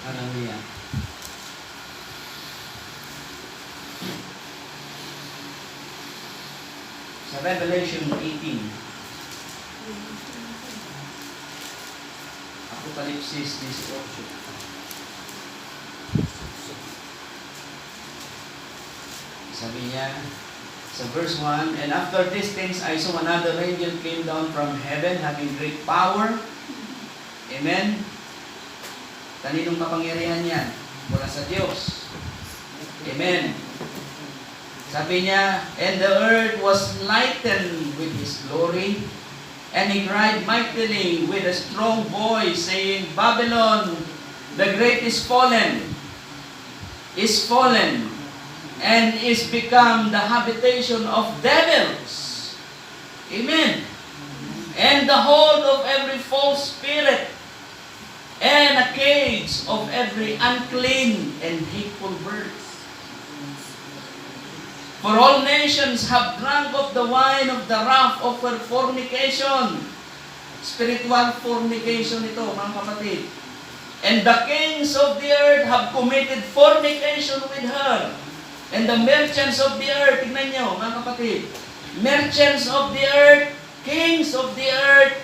Hallelujah. Sa Revelation 18, Apocalypse 18. Sabi niya, sa verse 1, and after these things I saw another angel came down from heaven, having great power. Amen. Kaninong kapangyarihan yan? Mula sa Diyos. Amen. Sabi niya, and the earth was lightened with His glory, And he cried mightily with a strong voice, saying, Babylon, the great is fallen, and is become the habitation of devils. Amen. And the hold of every false spirit, and a cage of every unclean and hateful bird. For all nations have drunk of the wine of the wrath of her fornication. Spiritual fornication ito, mga kapatid. And the kings of the earth have committed fornication with her. And the merchants of the earth, tignan nyo, mga kapatid. Merchants of the earth, kings of the earth,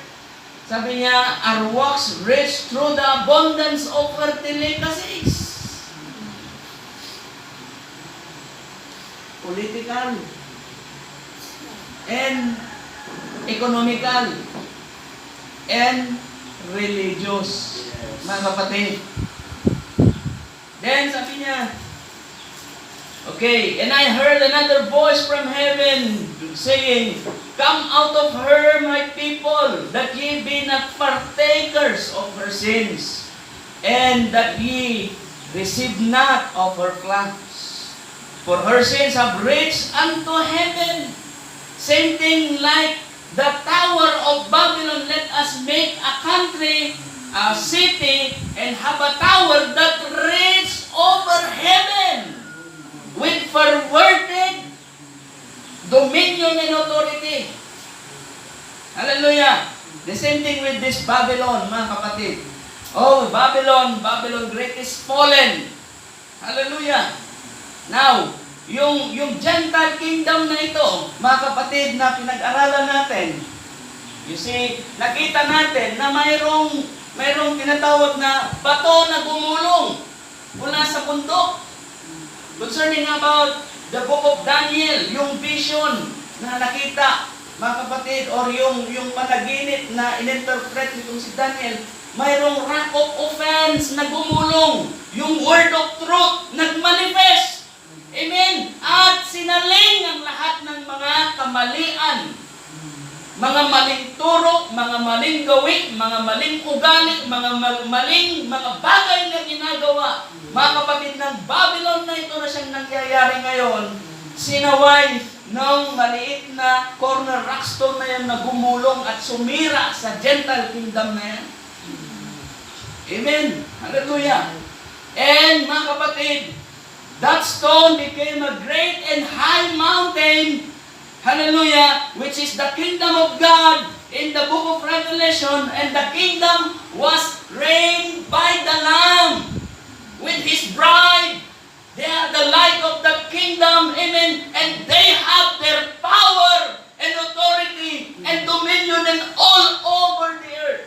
sabi niya, are waxed rich through the abundance of her delicacies. Political and economical and religious, mga kapatid. Then sabi niya, okay, and I heard another voice from heaven saying, Come out of her, my people, that ye be not partakers of her sins, and that ye receive not of her plagues. For her sins have reached unto heaven. Same thing like the Tower of Babylon. Let us make a country, a city, and have a tower that reaches over heaven with perverted dominion and authority. Hallelujah. The same thing with this Babylon, mga kapatid. Oh, Babylon, Babylon great is fallen. Hallelujah. Now, yung Gentile kingdom na ito, mga kapatid, na pinag-aralan natin, you see, nakita natin na mayroong tinatawag na bato na gumulong mula sa bundok. Concerning about the book of Daniel, yung vision na nakita, mga kapatid, or yung panaginip na in-interpret nitong si Daniel, mayroong rock of offense na gumulong. Yung word of truth nagmanifest. Amen. At sinaling ang lahat ng mga kamalian, mga maling turo, mga maling gawi, mga maling ugali, mga maling mga bagay na ginagawa. Mga kapatid, ng Babylon na ito na siyang nangyayari ngayon, sinaway ng maliit na corner rockstone na yan na gumulong at sumira sa Gentile kingdom na yan. Amen. Hallelujah. And mga kapatid, that stone became a great and high mountain, hallelujah, which is the kingdom of God in the book of Revelation, and the kingdom was reigned by the Lamb with his bride. They are the light of the kingdom, amen, and they have their power and authority and dominion and all over the earth.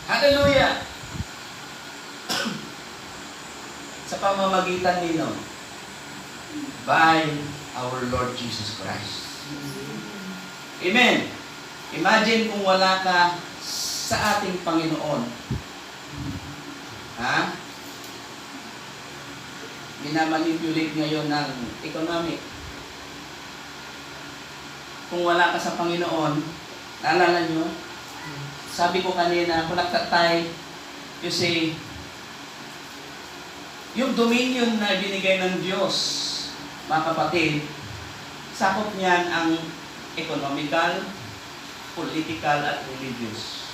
Hallelujah. Sa pamamagitan nino, by our Lord Jesus Christ. Amen. Imagine kung wala ka sa ating Panginoon. Ha? Minamanipulate ngayon ng economic. Kung wala ka sa Panginoon, naalala nyo? Sabi ko kanina, kung nagtatay, you say, yung dominion na binigay ng Diyos, mga kapatid, sakop niyan ang economical, political, at religious.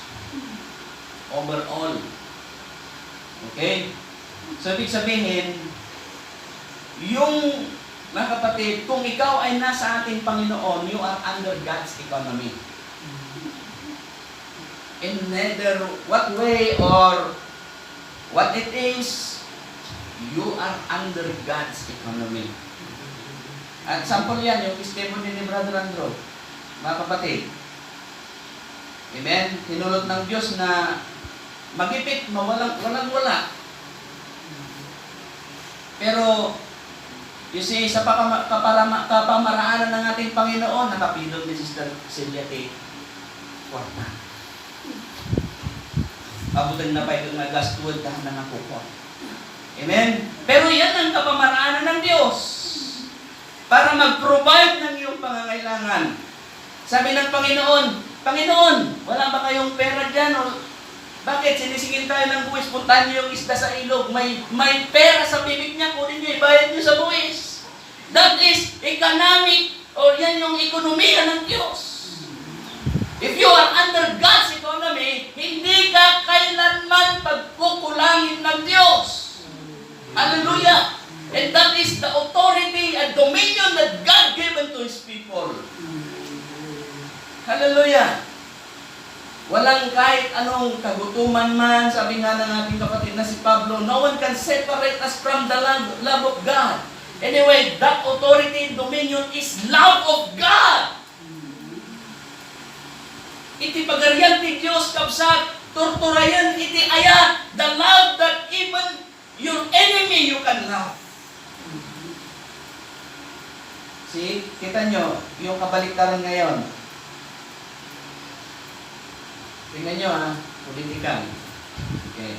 Overall. Okay? So, ibig sabihin, yung, mga kapatid, kung ikaw ay nasa ating Panginoon, you are under God's economy. In neither what way or what it is, you are under God's economy. At sample yan, yung testimony ni Brother Andrew, mga kapatid. Amen? Tinulot ng Diyos na magipit, walang-wala. Pero, you see, sa kapamaraanan ng ating Panginoon, nakapindot ni Sister Celia T. Kwarta. Pabutan na pa itong nagastuwad ka na nakukuha. Amen? Pero yan ang kapamaraanan ng Diyos para mag-provide ng iyong pangangailangan. Sabi ng Panginoon, Panginoon, wala ba kayong pera dyan? O bakit sinisingil tayo ng buwis? Puntahan niyo yung isda sa ilog. May pera sa bibig niya, kunin niyo, ibayad niyo sa buwis. That is economic, o yan yung ekonomiya ng Diyos. If you are under God's economy, hindi ka kailanman pagkukulangin ng Diyos. Hallelujah! And that is the authority and dominion that God gave unto His people. Hallelujah! Walang kahit anong kagutuman man, sabi nga ng ating kapatid na si Pablo, no one can separate us from the love of God. Anyway, that authority and dominion is love of God. Iti pagarian ti Diyos kabsat, torturayan iti ayat, the love that even your enemy you can love. See, kita nyo, yung kabaliktaran ngayon. Tingnan nyo ha, political. Okay.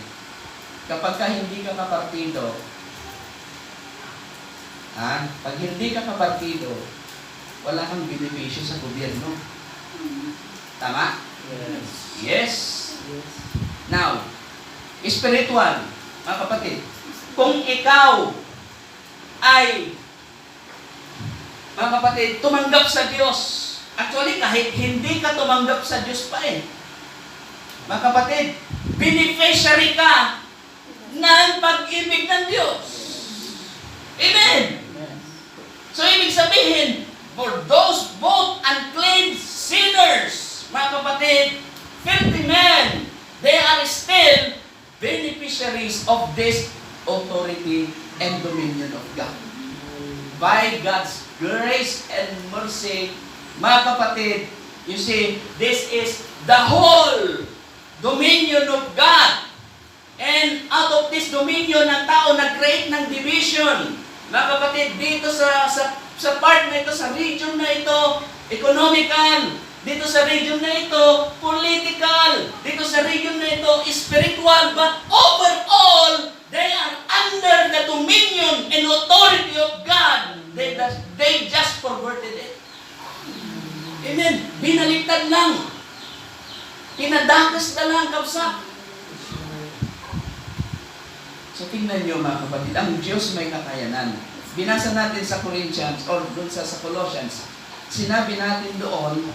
Kapag ka hindi ka kapartido, pag hindi ka kapartido, wala kang benepisyo sa gobyerno. Tama? Yes. Yes. Now, spiritual, mga kapatid, kung ikaw ay, mga kapatid, tumanggap sa Diyos, actually kahit hindi ka tumanggap sa Diyos pa mga kapatid, beneficiary ka ng pag-ibig ng Diyos. Amen! So, ibig sabihin, for those both unclean sinners, mga kapatid, filthy men, they are still beneficiaries of this authority and dominion of God. By God's grace and mercy, mga kapatid, you see, this is the whole dominion of God. And out of this dominion, ng tao nag-create ng division. Mga kapatid, dito sa part na ito, sa region na ito, economical. Dito sa region na ito, political. Dito sa region na ito, spiritual. But overall, they are under the dominion and authority of God. They just perverted it. Amen. Binaliktad lang. Pinadakas na lang, kapsa. So, tingnan nyo mga kapatid, ang Diyos may kakayanan. Binasa natin sa Corinthians, or dun sa Colossians, sinabi natin doon,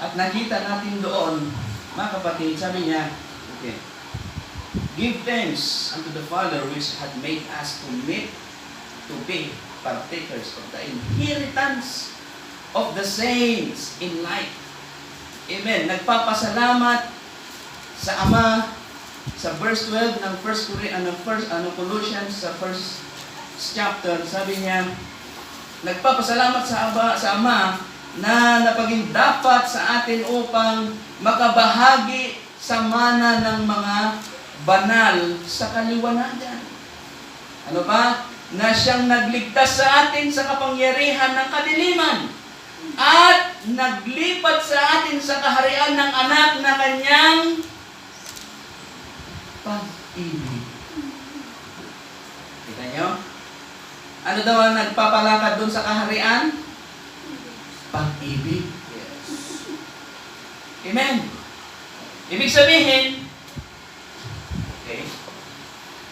at nakita natin doon, mga kapatid, sabi niya, okay, give thanks unto the Father which had made us to be partakers of the inheritance of the saints in light. Amen. Nagpapasalamat sa Ama sa verse 12 ng Colossians sa first chapter. Sabi niya, nagpapasalamat sa Ama na napaging dapat sa atin upang makabahagi sa mana ng mga banal sa kaliwanagan. Ano ba? Na siyang nagligtas sa atin sa kapangyarihan ng kadiliman at naglipat sa atin sa kaharian ng anak na kanyang pag-ibig. Kita nyo? Ano daw ang nagpapalakad doon sa kaharian? Pag-ibig. Yes. Amen. Ibig sabihin, okay,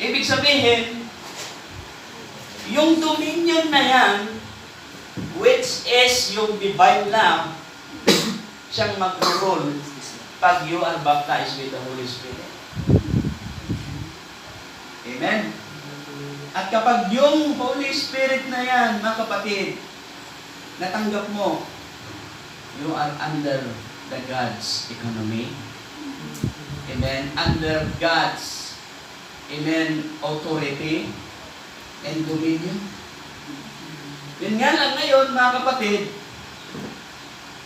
ibig sabihin, yung dominion na yan, which is yung divine love, siyang mag-rule pag you are baptized with the Holy Spirit. Amen? At kapag yung Holy Spirit na yan, mga kapatid, natanggap mo, you are under the God's economy. Amen? Under God's, amen, authority and dominion. Yun nga lang ngayon, mga kapatid,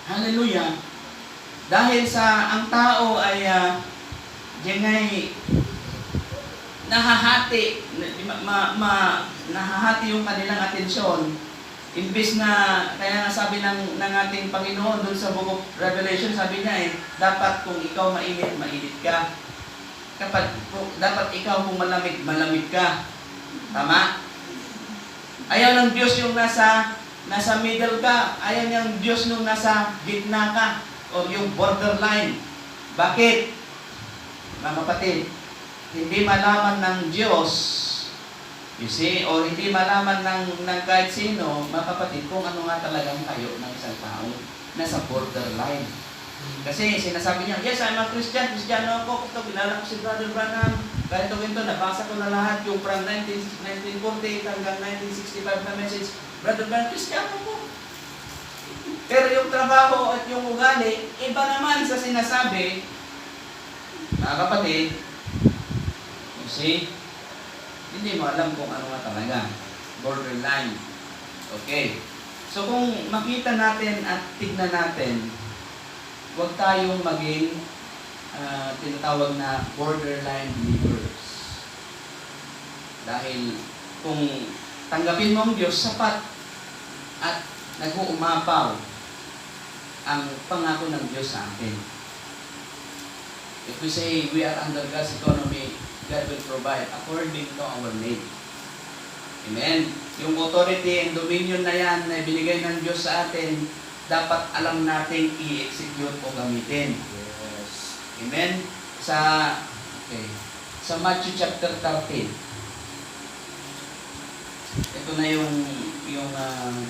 hallelujah, dahil sa ang tao ay diyangay nahahati, nahahati yung kanilang atensyon, imbis na, kaya nga sabi ng ating Panginoon doon sa Book of Revelation, sabi niya dapat kung ikaw mainit, mainit ka. Dapat ikaw kung malamig, malamig ka. Tama? Ayaw ng Diyos yung nasa nasa middle ka. Ayaw niyang Diyos nung nasa gitna ka o yung borderline. Bakit? Mga kapatid, hindi malaman ng Diyos, you see, o hindi malaman ng kahit sino, mga kapatid, kung ano nga talagang tayo ng isang tao nasa borderline. Kasi sinasabi niya, yes, I'm a Christian, Kristiyano ako, gusto, kilala ko si Brother Branham, ganito, nabasa ko na lahat yung from 1940 hanggang 1965 na message, Brother Branham, Kristiyano ko. Pero yung trabaho at yung ugali, iba naman sa sinasabi, mga kapatid, you see, hindi mo alam kung ano nga talaga, borderline. Okay. So kung makita natin at tignan natin, huwag tayong maging tinatawag na borderline believers. Dahil kung tanggapin mo ang Diyos, sapat at nag-uumapaw ang pangako ng Diyos sa atin. If we say we are under God's economy, God will provide according to our need. Amen? Yung authority and dominion na yan na binigay ng Diyos sa atin, dapat alam nating i-execute o gamitin. Yes. Amen? Sa Matthew chapter 13. Ito na yung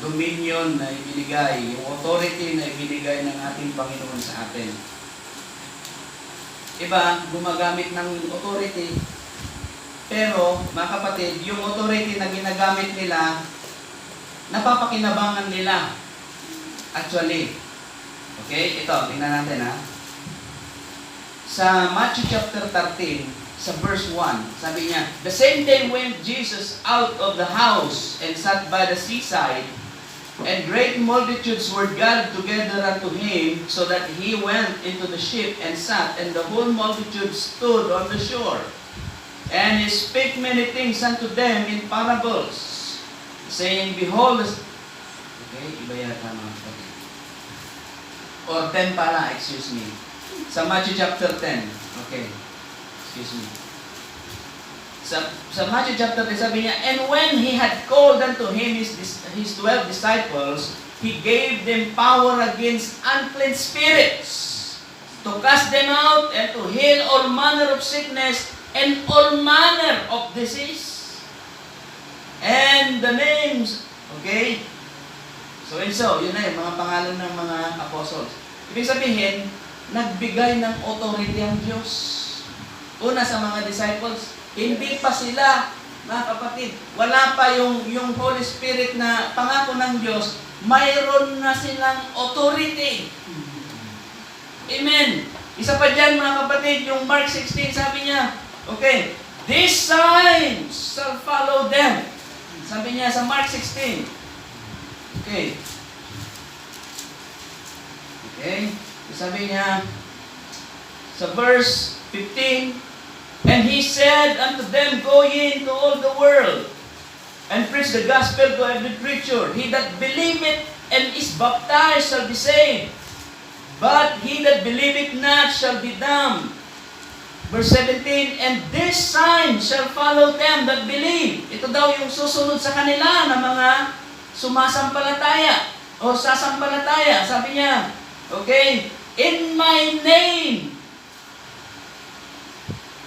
dominion na ibinigay, yung authority na ibinigay ng ating Panginoon sa atin. Iba, gumagamit ng authority, pero mga kapatid, yung authority na ginagamit nila, napapakinabangan nila. Actually, okay, ito, tingnan natin ha. Sa Matthew chapter 13, sa verse 1, sabi niya, the same day went Jesus out of the house and sat by the seaside, and great multitudes were gathered together unto him, so that he went into the ship and sat, and the whole multitude stood on the shore. And he spake many things unto them in parables, saying, behold, okay, iba yata mga kapatid. Or 10 pala, excuse me. Sa Matthew chapter 10. Okay. Excuse me. Sa Matthew chapter 10, sabi niya, and when he had called unto him his 12 disciples, he gave them power against unclean spirits, to cast them out, and to heal all manner of sickness, and all manner of disease. And the names, okay? So, yun na yung mga pangalan ng mga apostles. Ibig sabihin, nagbigay ng authority ang Diyos. Una sa mga disciples, hindi pa sila, mga kapatid, wala pa yung Holy Spirit na pangako ng Diyos, mayroon na silang authority. Amen. Isa pa dyan, mga kapatid, yung Mark 16, sabi niya, okay, these signs shall follow them. Sabi niya sa Mark 16. Okay. Okay. Sabi niya sa verse 15, and he said unto them, go ye into all the world, and preach the gospel to every creature. He that believeth and is baptized shall be saved, but he that believeth not shall be damned. Verse 17, and this sign shall follow them that believe. Ito daw yung susunod sa kanila na mga sumasampalataya o sasampalataya. Sabi niya, okay, in my name.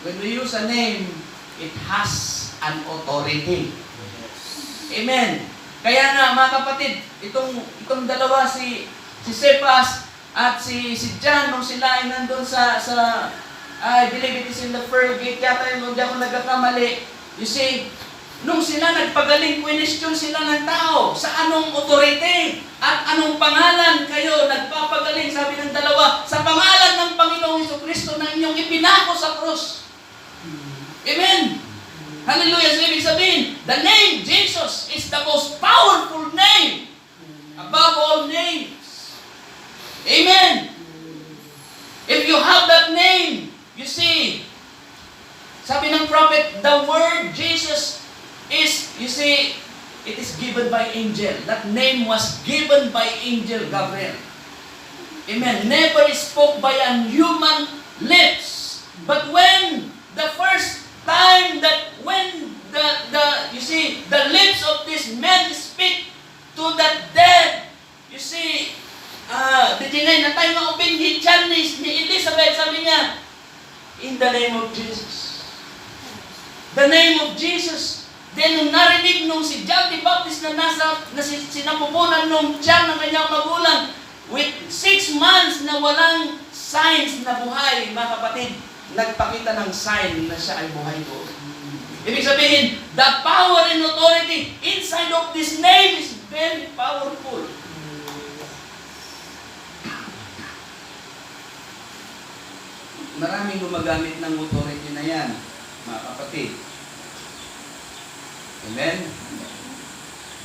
When we use a name, it has an authority. Amen. Kaya nga mga kapatid, itong dalawa, si Cephas at si John, nung sila ay nandun I believe it is in the Pearl Gate, yata yung hindi ako nagkakamali. You see, nung sila nagpagaling, question sila ng tao, sa anong authority at anong pangalan kayo nagpapagaling, sabi ng dalawa, sa pangalan ng Panginoong Jesucristo na inyong ipinako sa krus. Amen. Hallelujah. So ibig sabihin, the name Jesus is the most powerful name above all names. Amen. If you have that name, you see, sabi ng prophet, the word Jesus is, you see, it is given by angel. That name was given by angel Gabriel. Amen. Never spoke by a human lips. But when the first time that when you see, the lips of this man speak, to the dead. You see, dijinay na tayo maubing Chinese ni Elizabeth, sabi niya, in the name of Jesus. The name of Jesus. Then nung narinig nung si John the Baptist na sinapupunan nung tiyan ng kanyang magulang, with 6 months na walang signs na buhay, mga kapatid, nagpakita ng sign na siya ay buhay doon. Ibig sabihin, the power and authority inside of this name is very powerful. Maraming gumagamit ng authority na yan, mga kapatid. Amen?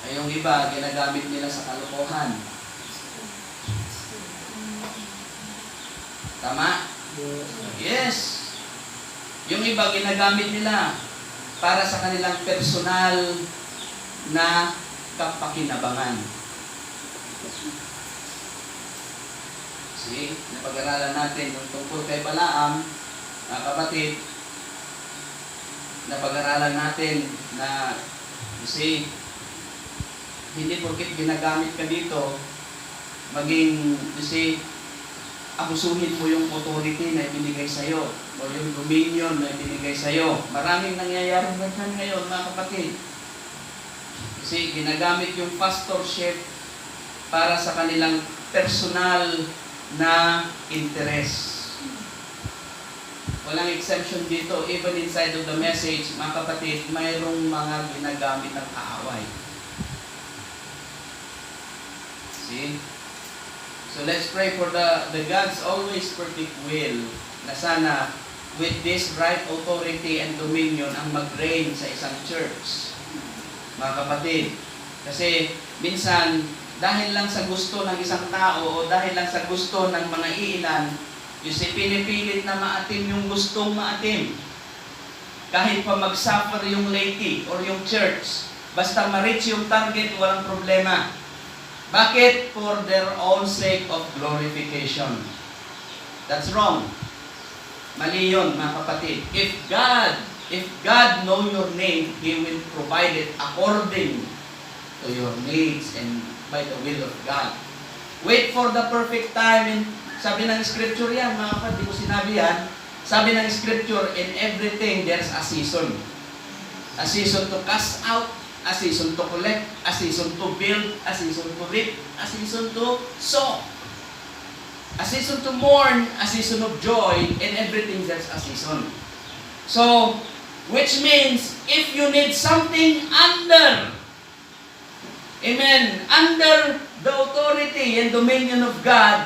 Ay yung iba, ginagamit nila sa kalokohan. Tama? Yes. Yung iba, ginagamit nila para sa kanilang personal na kapakinabangan. See, napag-aralan natin yung tungkol kay Balaam, mga kapatid, napag-aralan natin na, you see, hindi porkit ginagamit ka dito, maging, you see, abusuhin mo yung authority na ibinigay sa'yo, o yung dominion na ibinigay sa'yo. Maraming nangyayari ngayon, mga kapatid. You see, ginagamit yung pastorship para sa kanilang personal na interest. Walang exemption dito. Even inside of the message, mga kapatid, mayroong mga ginagamit ng kaaway. See? So let's pray for the God's always perfect will na sana with this right authority and dominion ang mag-reign sa isang church. Mga kapatid, kasi minsan dahil lang sa gusto ng isang tao o dahil lang sa gusto ng mga iilan, you see, pinipilit na maatim yung gustong maatim. Kahit pa mag-suffer yung laity or yung church, basta ma-reach yung target, walang problema. Bakit? For their own sake of glorification. That's wrong. Mali yun, mga kapatid. If God know your name, He will provide it according to your needs and by the will of God. Wait for the perfect time. And sabi ng Scripture yan, mga kapatid, di ko sinabi yan. Sabi ng Scripture, in everything there's a season. A season to cast out, a season to collect, a season to build, a season to reap, a season to sow. A season to mourn, a season of joy, and everything there's a season. So, which means, if you need something under, amen, under the authority and dominion of God,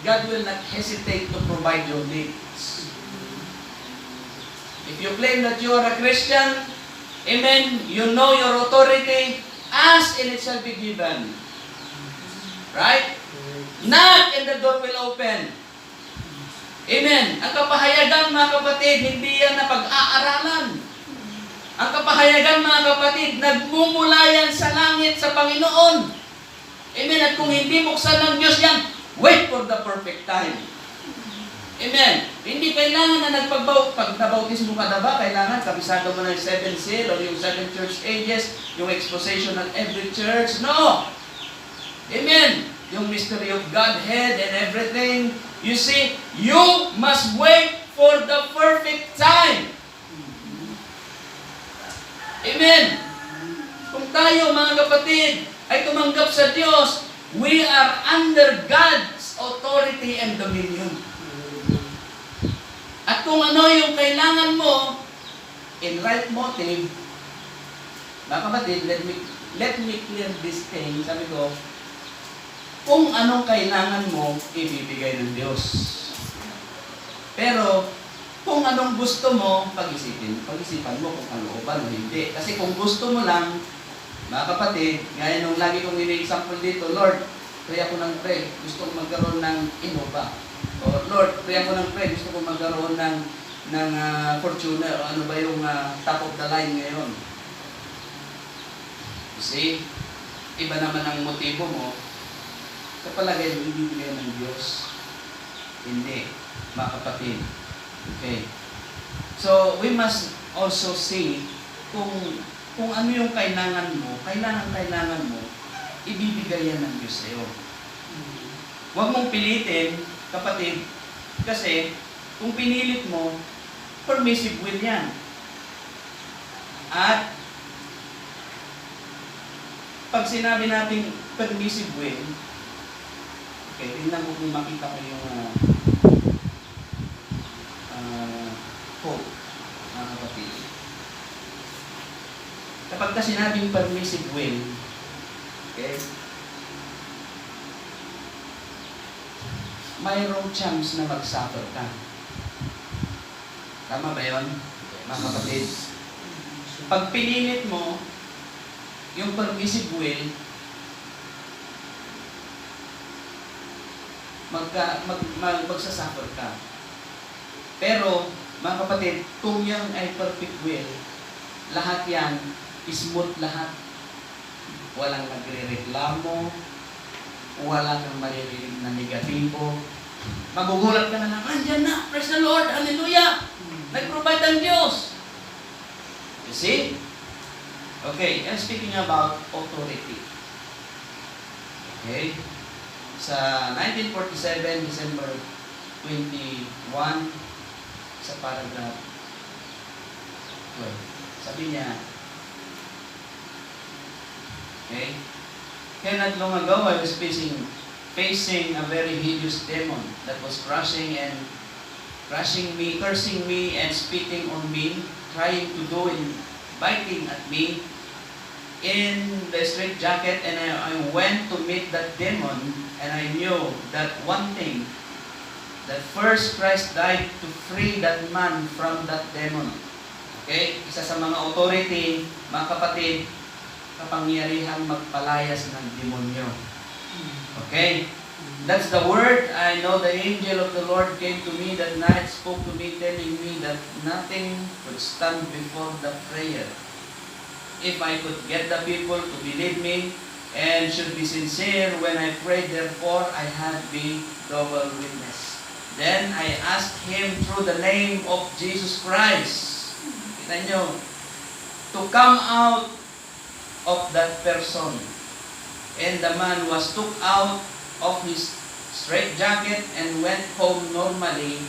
God will not hesitate to provide your needs. If you claim that you are a Christian, amen, you know your authority, ask and it shall be given. Right? Knock and the door will open. Amen. Ang kapahayagan, mga kapatid, hindi yan na pag-aaralan. Ang kapahayagan, mga kapatid, nagmumula yan sa langit sa Panginoon. Amen. At kung hindi buksan ng Diyos yan, wait for the perfect time. Amen. Hindi kailangan na pag nabautismo ka na ba, kailangan kabisado mo ng 7 seal o yung 7 church ages, yung exposition ng every church. No! Amen. Yung mystery of Godhead and everything. You see, you must wait for the perfect time. Amen. Kung tayo, mga kapatid, ay tumanggap sa Diyos, we are under God's authority and dominion. At kung ano yung kailangan mo, in right motive, mga kapatid, let me clear this thing. Sabi ko, kung anong kailangan mo, ibibigay ng Diyos. Pero, kung anong gusto mo, pag-isipan mo kung kalooban o hindi. Kasi kung gusto mo lang, mga kapatid, gaya nung lagi kong ini-example dito, Lord, pray ako ng pray, gusto kong magkaroon ng Innova. O Lord, pray ako ng pray, gusto kong magkaroon ng Fortuner, o ano ba yung top of the line ngayon. You see, iba naman ang motibo mo, sa palagay mo, ibibigay ng Diyos. Hindi, mga kapatid. Okay. So, we must also see kung ano yung kailangan mo, ibibigay yan ng Diyos sa'yo. Huwag mong pilitin, kapatid, kasi kung pinilit mo, permissive will yan. At pag sinabi natin permissive will, okay, tingnan ko kung makita ko yung quote, mga kapatid. Kapag ka sinabing permissive will, okay, mayroong chance na mag-suffer ka. Tama ba yun, mga kapatid? Pag pinilit mo yung permissive will, magsasuffer ka. Pero, mga kapatid, kung yan ay perfect will, lahat yan, smooth lahat. Walang nagre-reklamo, wala kang maririnig na negatibo. Magugulat ka na lang, andyan na, praise the Lord, hallelujah! Nag-provide ang Diyos! You see? Okay, and speaking about authority. Okay? Sa 1947, December 21, sa paragraph 12, sabi niya, okay, here not long ago, I was facing a very hideous demon that was crushing me, cursing me, and spitting on me, trying to go and biting at me in the straitjacket, and I went to meet that demon, and I knew that one thing, that first Christ died to free that man from that demon. Okay? Isa sa mga authority, mga kapatid, kapangyarihang magpalayas ng demonyo. Okay? That's the word. I know the angel of the Lord came to me that night, spoke to me, telling me that nothing could stand before the prayer. If I could get the people to believe me and should be sincere when I prayed, therefore I had been double witness. Then I asked him through the name of Jesus Christ, kita nyo, to come out of that person. And the man was took out of his straitjacket and went home normally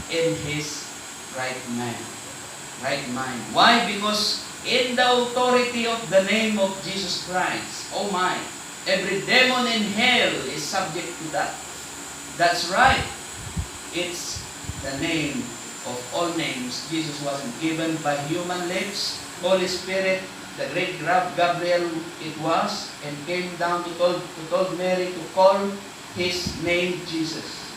in his right mind. Why? Because in the authority of the name of Jesus Christ, oh my, every demon in hell is subject to that. That's right. It's the name of all names. Jesus wasn't given by human lips. Holy Spirit, the great Gabriel it was, and came down to told Mary to call his name Jesus.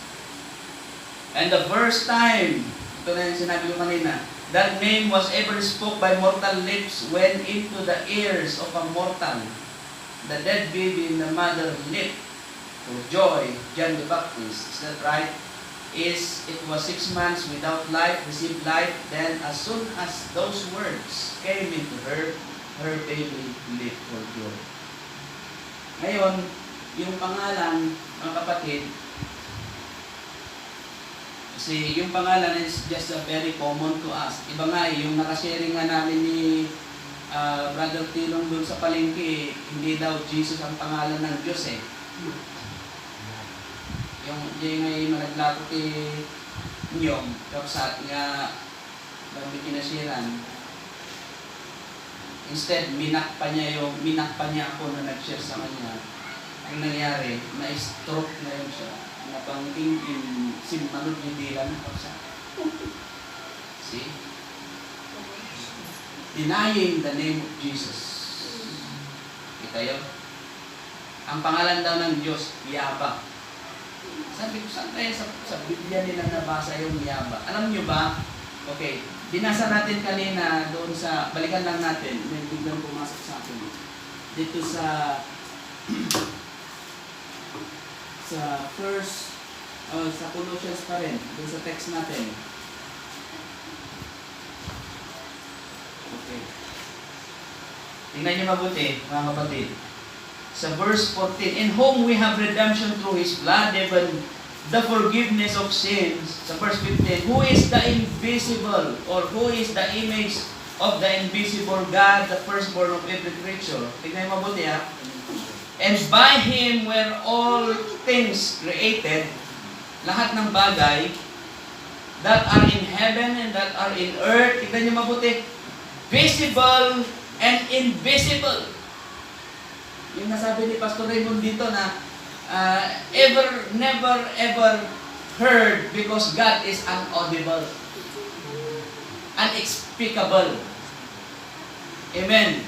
And the first time, ito na yung sinabi ko kanina, that name was ever spoke by mortal lips went into the ears of a mortal. The dead baby in the mother leaped for joy, John the Baptist. Is that right? It was 6 months without life, received life. Then as soon as those words came into her baby leaped for joy. Ngayon, yung pangalan, mga kapatid, kasi yung pangalan is just very common to us. Iba nga, yung nakasharing nga namin ni Brother Tilong doon sa palengke, hindi daw Jesus ang pangalan ng Diyos eh. Yung ngay malaglato ti Nyong, kapsat nga bago kinashiran. Instead, minak pa niya ako na nag-share sa kanya. Ang nangyari, na-stroke na yun siya. Napangting simmanod yung dila na kapsat. See? Denying the name of Jesus. Kita yun? Ang pangalan daw ng Diyos, Yaba. Sabi ko, saan tayo sa Biblia nila nabasa yung Yaba? Alam nyo ba? Okay, binasa natin kanina doon sa, balikan lang natin, may biglang pumasok sa akin. Dito sa first, sa Colossians pa rin, doon sa text natin. Okay. Tingnan niyo mabuti, mga kapatid. Sa verse 14, in whom we have redemption through His blood, even the forgiveness of sins. Sa verse 15, who is the invisible, or who is the image of the invisible God, the firstborn of every creature. Tingnan niyo mabuti ha. And by Him were all things created, lahat ng bagay that are in heaven and that are in earth, tignan niyo mabuti, visible and invisible. Yung nasabi ni Pastor Raymond dito na never ever heard because God is unaudible, unexplicable. Amen.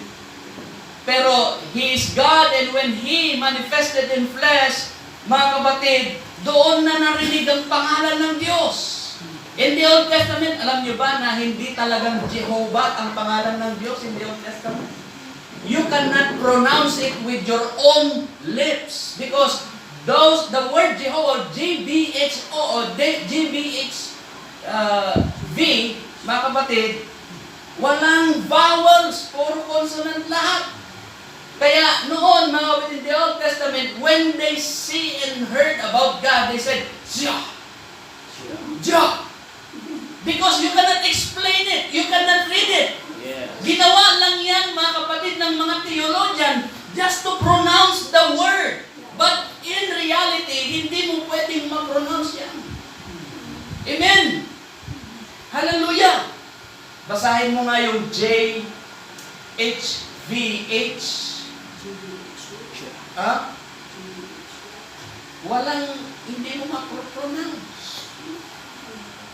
Pero He is God, and when He manifested in flesh, mga kapatid, doon na narinig ang pangalan ng Diyos. In the Old Testament, alam niyo ba na hindi talagang Jehovah ang pangalan ng Diyos in the Old Testament? You cannot pronounce it with your own lips because the word Jehovah, G-B-H-O, or G-B-H-V, mga kapatid, walang vowels, puro consonant lahat. Kaya noon, mga kapatid, in the Old Testament, when they see and heard about God, they said, Jah! Jah! Because you cannot explain it, you cannot read it. Yes. Ginawa lang yan, mga kapatid, ng mga theologian just to pronounce the word. But in reality, hindi mo pwedeng ma-pronounce yan. Amen! Hallelujah! Basahin mo nga yung J-H-V-H. Ha? Hindi mo ma-pronounce.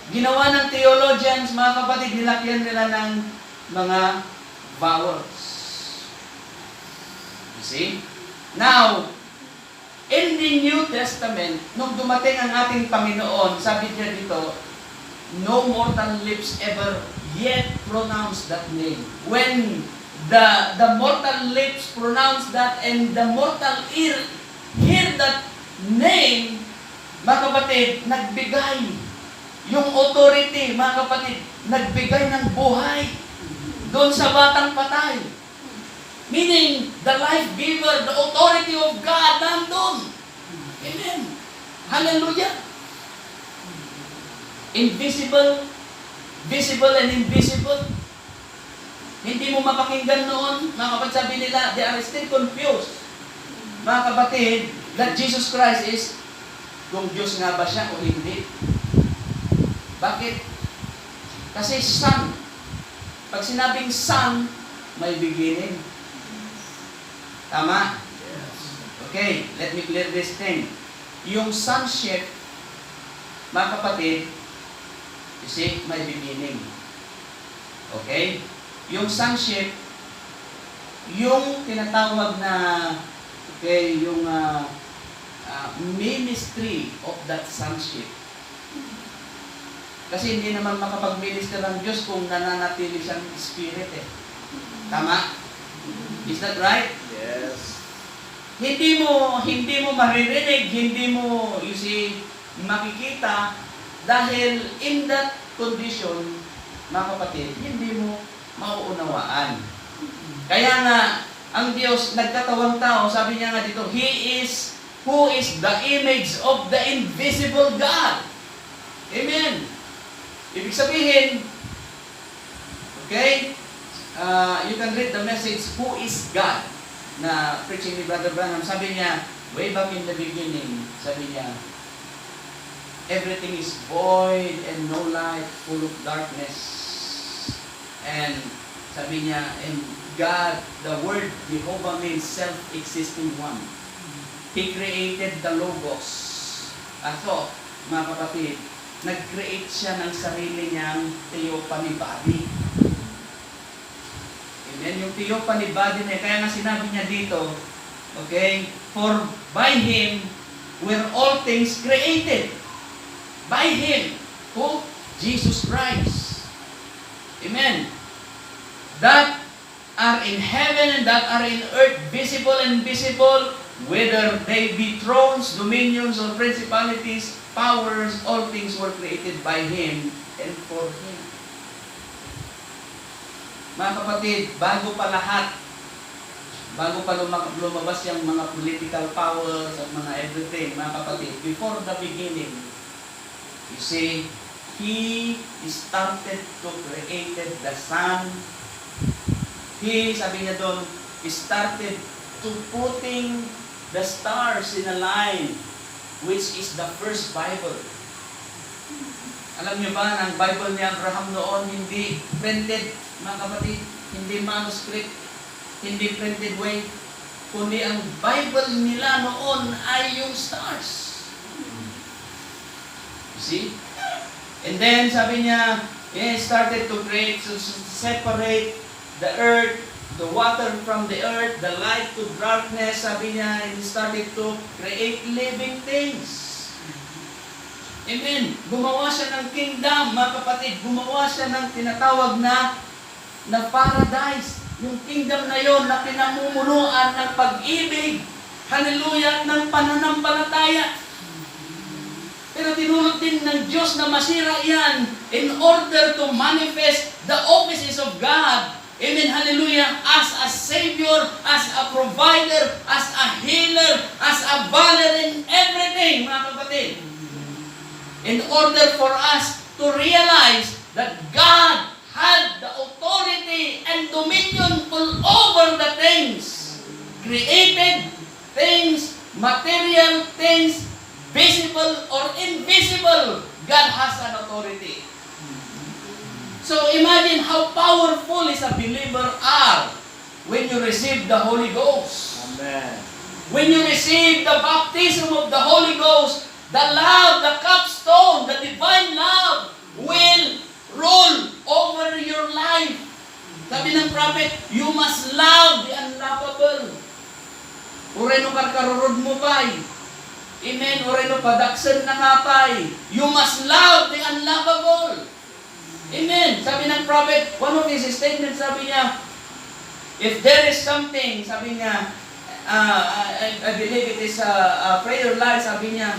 Ginawa ng theologians, mga kapatid, nilakyan nila ng mga vowels. You see? Now, in the New Testament, nung dumating ang ating Panginoon, sabi niya dito, no mortal lips ever yet pronounced that name. When the mortal lips pronounce that and the mortal ear hear that name, mga kapatid, nagbigay yung authority, mga kapatid, nagbigay ng buhay doon sa batang patay. Meaning, the life giver, the authority of God, nandun. Amen. Hallelujah. Invisible, visible and invisible. Hindi mo mapakinggan noon, mga kapatid, sabi nila, they are still confused. Mga kapatid, that Jesus Christ is, kung Diyos nga ba siya o hindi. Bakit? Kasi Son. Pag sinabing Son, may beginning. Tama? Okay, let me clear this thing. Yung sonship, mga kapatid, you see, may beginning. Okay? Yung sonship, yung tinatawag na, okay, yung ministry of that sonship. Kasi hindi naman makapag-minister ng Diyos kung nananatili siyang spirit eh. Tama? Is that right? Yes. Hindi mo maririnig, hindi mo, you see, makikita dahil in that condition, mga kapatid, hindi mo mauunawaan. Kaya nga, ang Diyos nagkatawang tao, sabi niya nga dito, He is who is the image of the invisible God. Amen. Ibig sabihin, okay, you can read the message, Who is God? Na preaching ni Brother Branham, sabi niya, way back in the beginning, sabi niya, everything is void and no light, full of darkness. And sabi niya, and God, the word Jehovah means self-existing one. He created the Logos. So, mga kapatid, nag-create siya ng sarili niyang theophany body. Amen? Yung theophany body niya, kaya nga sinabi niya dito, okay, for by Him were all things created. By Him, who? Jesus Christ. Amen. That are in heaven and that are in earth, visible and invisible, whether they be thrones, dominions, or principalities, powers, all things were created by Him and for Him. Mga kapatid, bago pa lumabas yung mga political powers at mga everything, mga kapatid, before the beginning, you see, He started to create the sun. He, sabi niya doon, started to putting the stars in a line, which is the first Bible. Alam niyo ba, ang Bible ni Abraham noon, hindi printed, mga kapatid, hindi manuscript, hindi printed way, kundi ang Bible nila noon ay yung stars. You see? And then, sabi niya, he started to create, to separate the earth, the water from the earth, the light to darkness. Sabi niya, he started to create living things. Amen. Gumawa siya ng kingdom, mga kapatid. Gumawa siya ng tinatawag na paradise. Yung kingdom na yon na pinamumunuan ng pag-ibig. Hallelujah, ng pananampalataya. Pero tinulog din ng Diyos na masira yan in order to manifest the offices of God. Amen, hallelujah, as a Savior, as a provider, as a healer, as a banner in everything, mga kapatid. In order for us to realize that God had the authority and dominion all over the things, created things, material things, visible or invisible, God has an authority. So imagine how powerful is a believer are when you receive the Holy Ghost. Amen. When you receive the baptism of the Holy Ghost, the love, the capstone, the divine love will rule over your life. Sabi ng prophet, you must love the unlovable. Ureno karkarurod mo pa'y. Amen. Ureno padaksan na kapay. You must love the unlovable. Amen. Sabi ng prophet, one of his statements, sabi niya, if there is something, sabi niya, I believe it is a prayer life, sabi niya,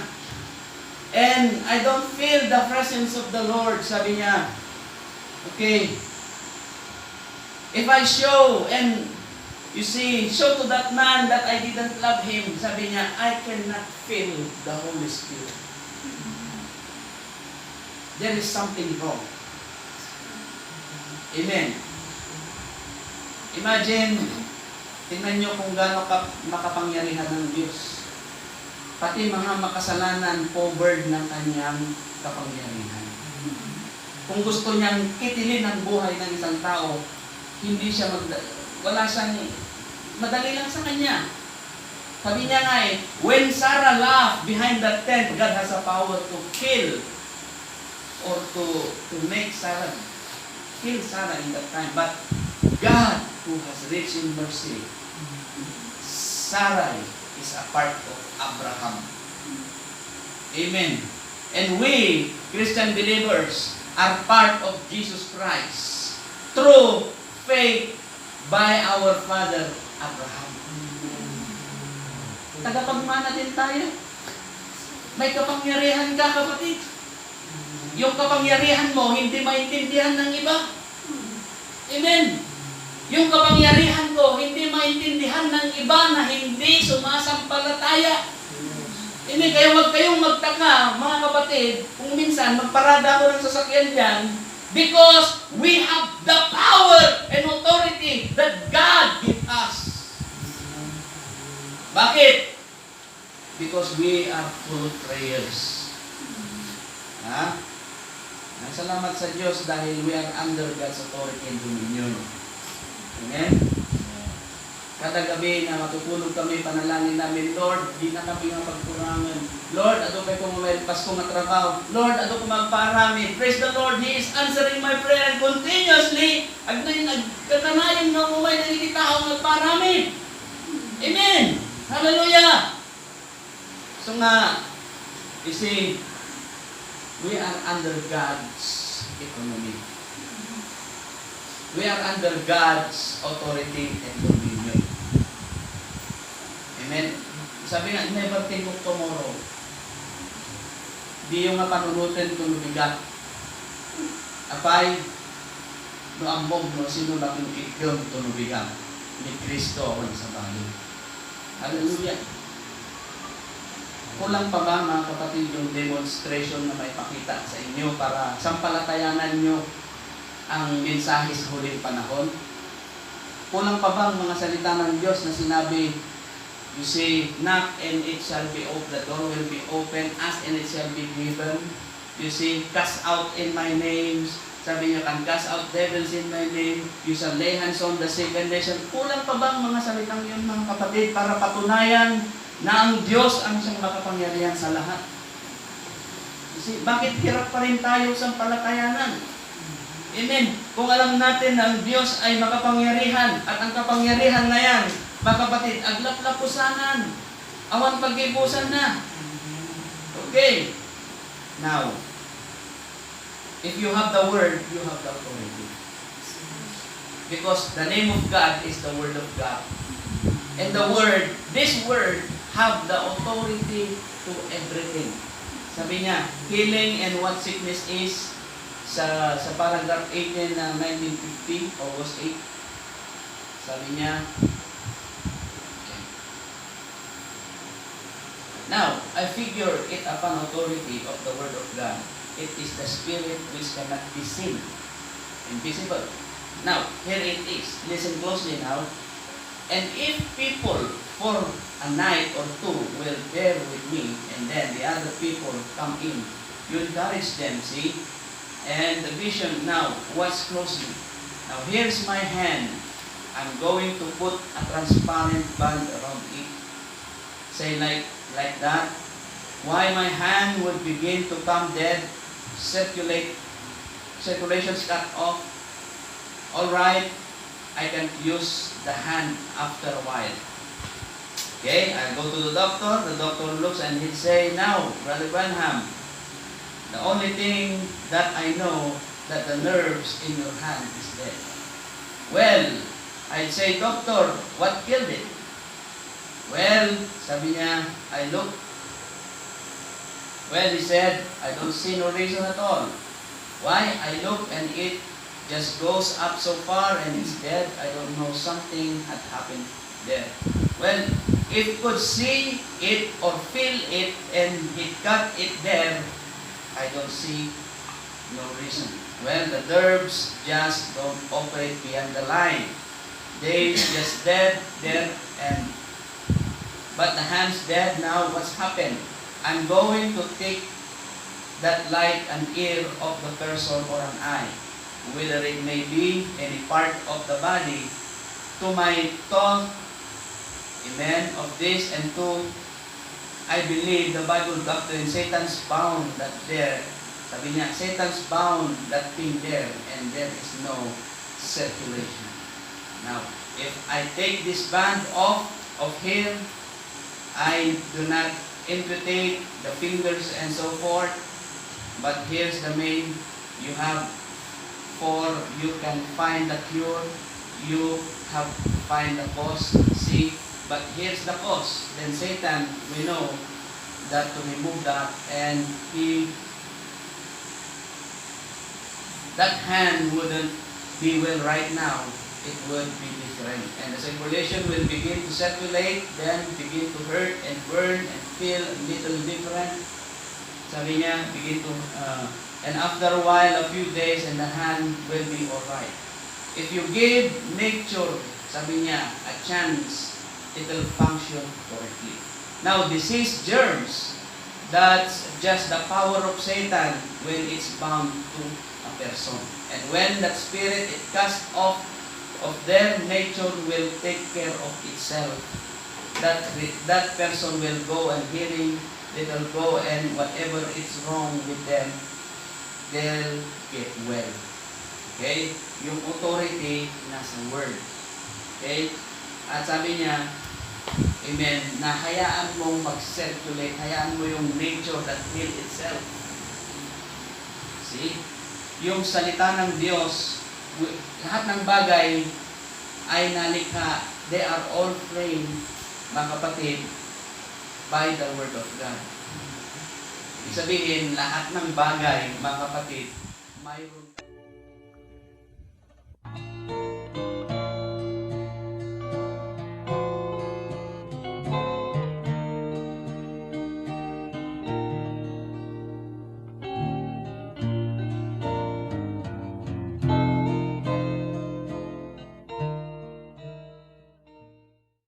and I don't feel the presence of the Lord, sabi niya, okay, if I show, and you see, show to that man that I didn't love him, sabi niya, I cannot feel the Holy Spirit. There is something wrong. Amen. Imagine, tingnan nyo kung gaano makapangyarihan ng Diyos. Pati mga makasalanan covered ng kanyang kapangyarihan. Kung gusto niyang kitilin ang buhay ng isang tao, hindi siya wala siyang madali lang sa kanya. Sabi niya nga when Sarah laughed behind the tent, God has a power to kill or to make Sarah kill Sarah in that time. But God, who has rich in mercy, Sarah is a part of Abraham. Amen. And we, Christian believers, are part of Jesus Christ through faith by our father Abraham. Tagapagmana din tayo. May kapangyarihan ka, kapatid. Yung kapangyarihan mo, hindi maintindihan ng iba. Amen. Yung kapangyarihan ko, hindi maintindihan ng iba na hindi sumasampalataya. Amen. Kaya huwag kayong magtaka, mga kapatid, kung minsan magparada ako ng sasakyan dyan, because we have the power and authority that God gives us. Bakit? Because we are full of prayers. Ha? Salamat sa Diyos dahil we are under God's authority and dominion. Amen? Kada gabi na matutulog kami, panalangin namin, Lord, di na kami nga pagkurangan. Lord, ato kay kung may Pasko nga trabaho. Lord, ato kung magparami. Praise the Lord, He is answering my prayer and continuously, agkatanayin nga mo may nagigitao magparami. Amen! Hallelujah! So nga, you see, we are under God's economy. We are under God's authority and dominion. Amen? Sabi nga, never think of tomorrow. Di yung nga panunutin kung lumigat. Apay, no ambog no, sino na kung ikyong tunubigan ni Kristo ako sa bahay. Hallelujah. Kulang pa ba, mga kapatid, yung demonstration na may pakita sa inyo para sampalatayanan nyo ang mensahe sa huling panahon? Kulang pa ba ang mga salita ng Diyos na sinabi You see, knock and it shall be opened, the door will be open, ask and it shall be given. You see, cast out in my name. Sabi niya, can cast out devils in my name. You shall lay hands on the sick and they shall. Kulang pa bang mga salitang yun, mga kapatid, para patunayan na ang Diyos ang siyang makapangyarihan sa lahat? You see, bakit hirap pa rin tayo sa palakayanan? Amen. Kung alam natin na ang Diyos ay makapangyarihan at ang kapangyarihan na yan, mga kapatid, aglap-lapusanan, awan pag-ibusan na. Okay. Now, if you have the Word, you have the authority. Because the name of God is the Word of God. And the Word, this Word, have the authority to everything. Sabi niya, healing and what sickness is, sa paragraph 18 ng 1950, August 8, sabi niya, now, I figure it upon authority of the Word of God. It is the Spirit which cannot be seen, invisible. Now, here it is. Listen closely now. And if people for a night or two will bear with me, and then the other people come in, you encourage them, see? And the vision, now, watch closely. Now, here's my hand. I'm going to put a transparent band around it. Say like that. Why my hand would begin to come dead, circulation's cut off. Alright, I can use the hand after a while. Okay, I go to the doctor looks and he'll say, now, Brother Branham, the only thing that I know that the nerves in your hand is dead. Well, I'd say, doctor, what killed it? Well, sabi niya, I look. Well, he said, I don't see no reason at all. Why? I look and it just goes up so far and it's dead. I don't know, something had happened there. Well, if could see it or feel it and it got it there, I don't see no reason. Well, the nerves just don't operate beyond the line. They just dead there and but the hand's dead. Now what's happened? I'm going to take that like an ear of the person or an eye, whether it may be any part of the body, to my thought, amen, of this, and to, I believe the Bible doctrine, Satan's bound that there, sabi niya, Satan's bound that thing there, and there is no circulation. Now, if I take this band off of here, I do not amputate the fingers and so forth, but here's the main, you have, for you can find the cure, you have to find the cause, see, but here's the cause. Then Satan, we know that to remove that, and that hand wouldn't be well right now, it would be different. And the circulation will begin to circulate, then begin to hurt and burn and feel a little different. Sabi niya, begin to, and after a while, a few days, and the hand will be alright. If you give nature, sabi niya, a chance, it will function correctly. Now, disease germs, that's just the power of Satan when it's bound to a person. And when that spirit is cast off of their nature will take care of itself. That person will go and healing, they will go and whatever is wrong with them, they'll get well. Okay? Yung authority nasa word. Okay? At sabi niya, amen, na hayaan mong mag-circulate, hayaan mo yung nature that heal itself. See? Yung salita ng Diyos, lahat ng bagay ay nalikha. They are all framed, mga kapatid, by the Word of God. Ibig sabihin, lahat ng bagay, mga kapatid, mayroon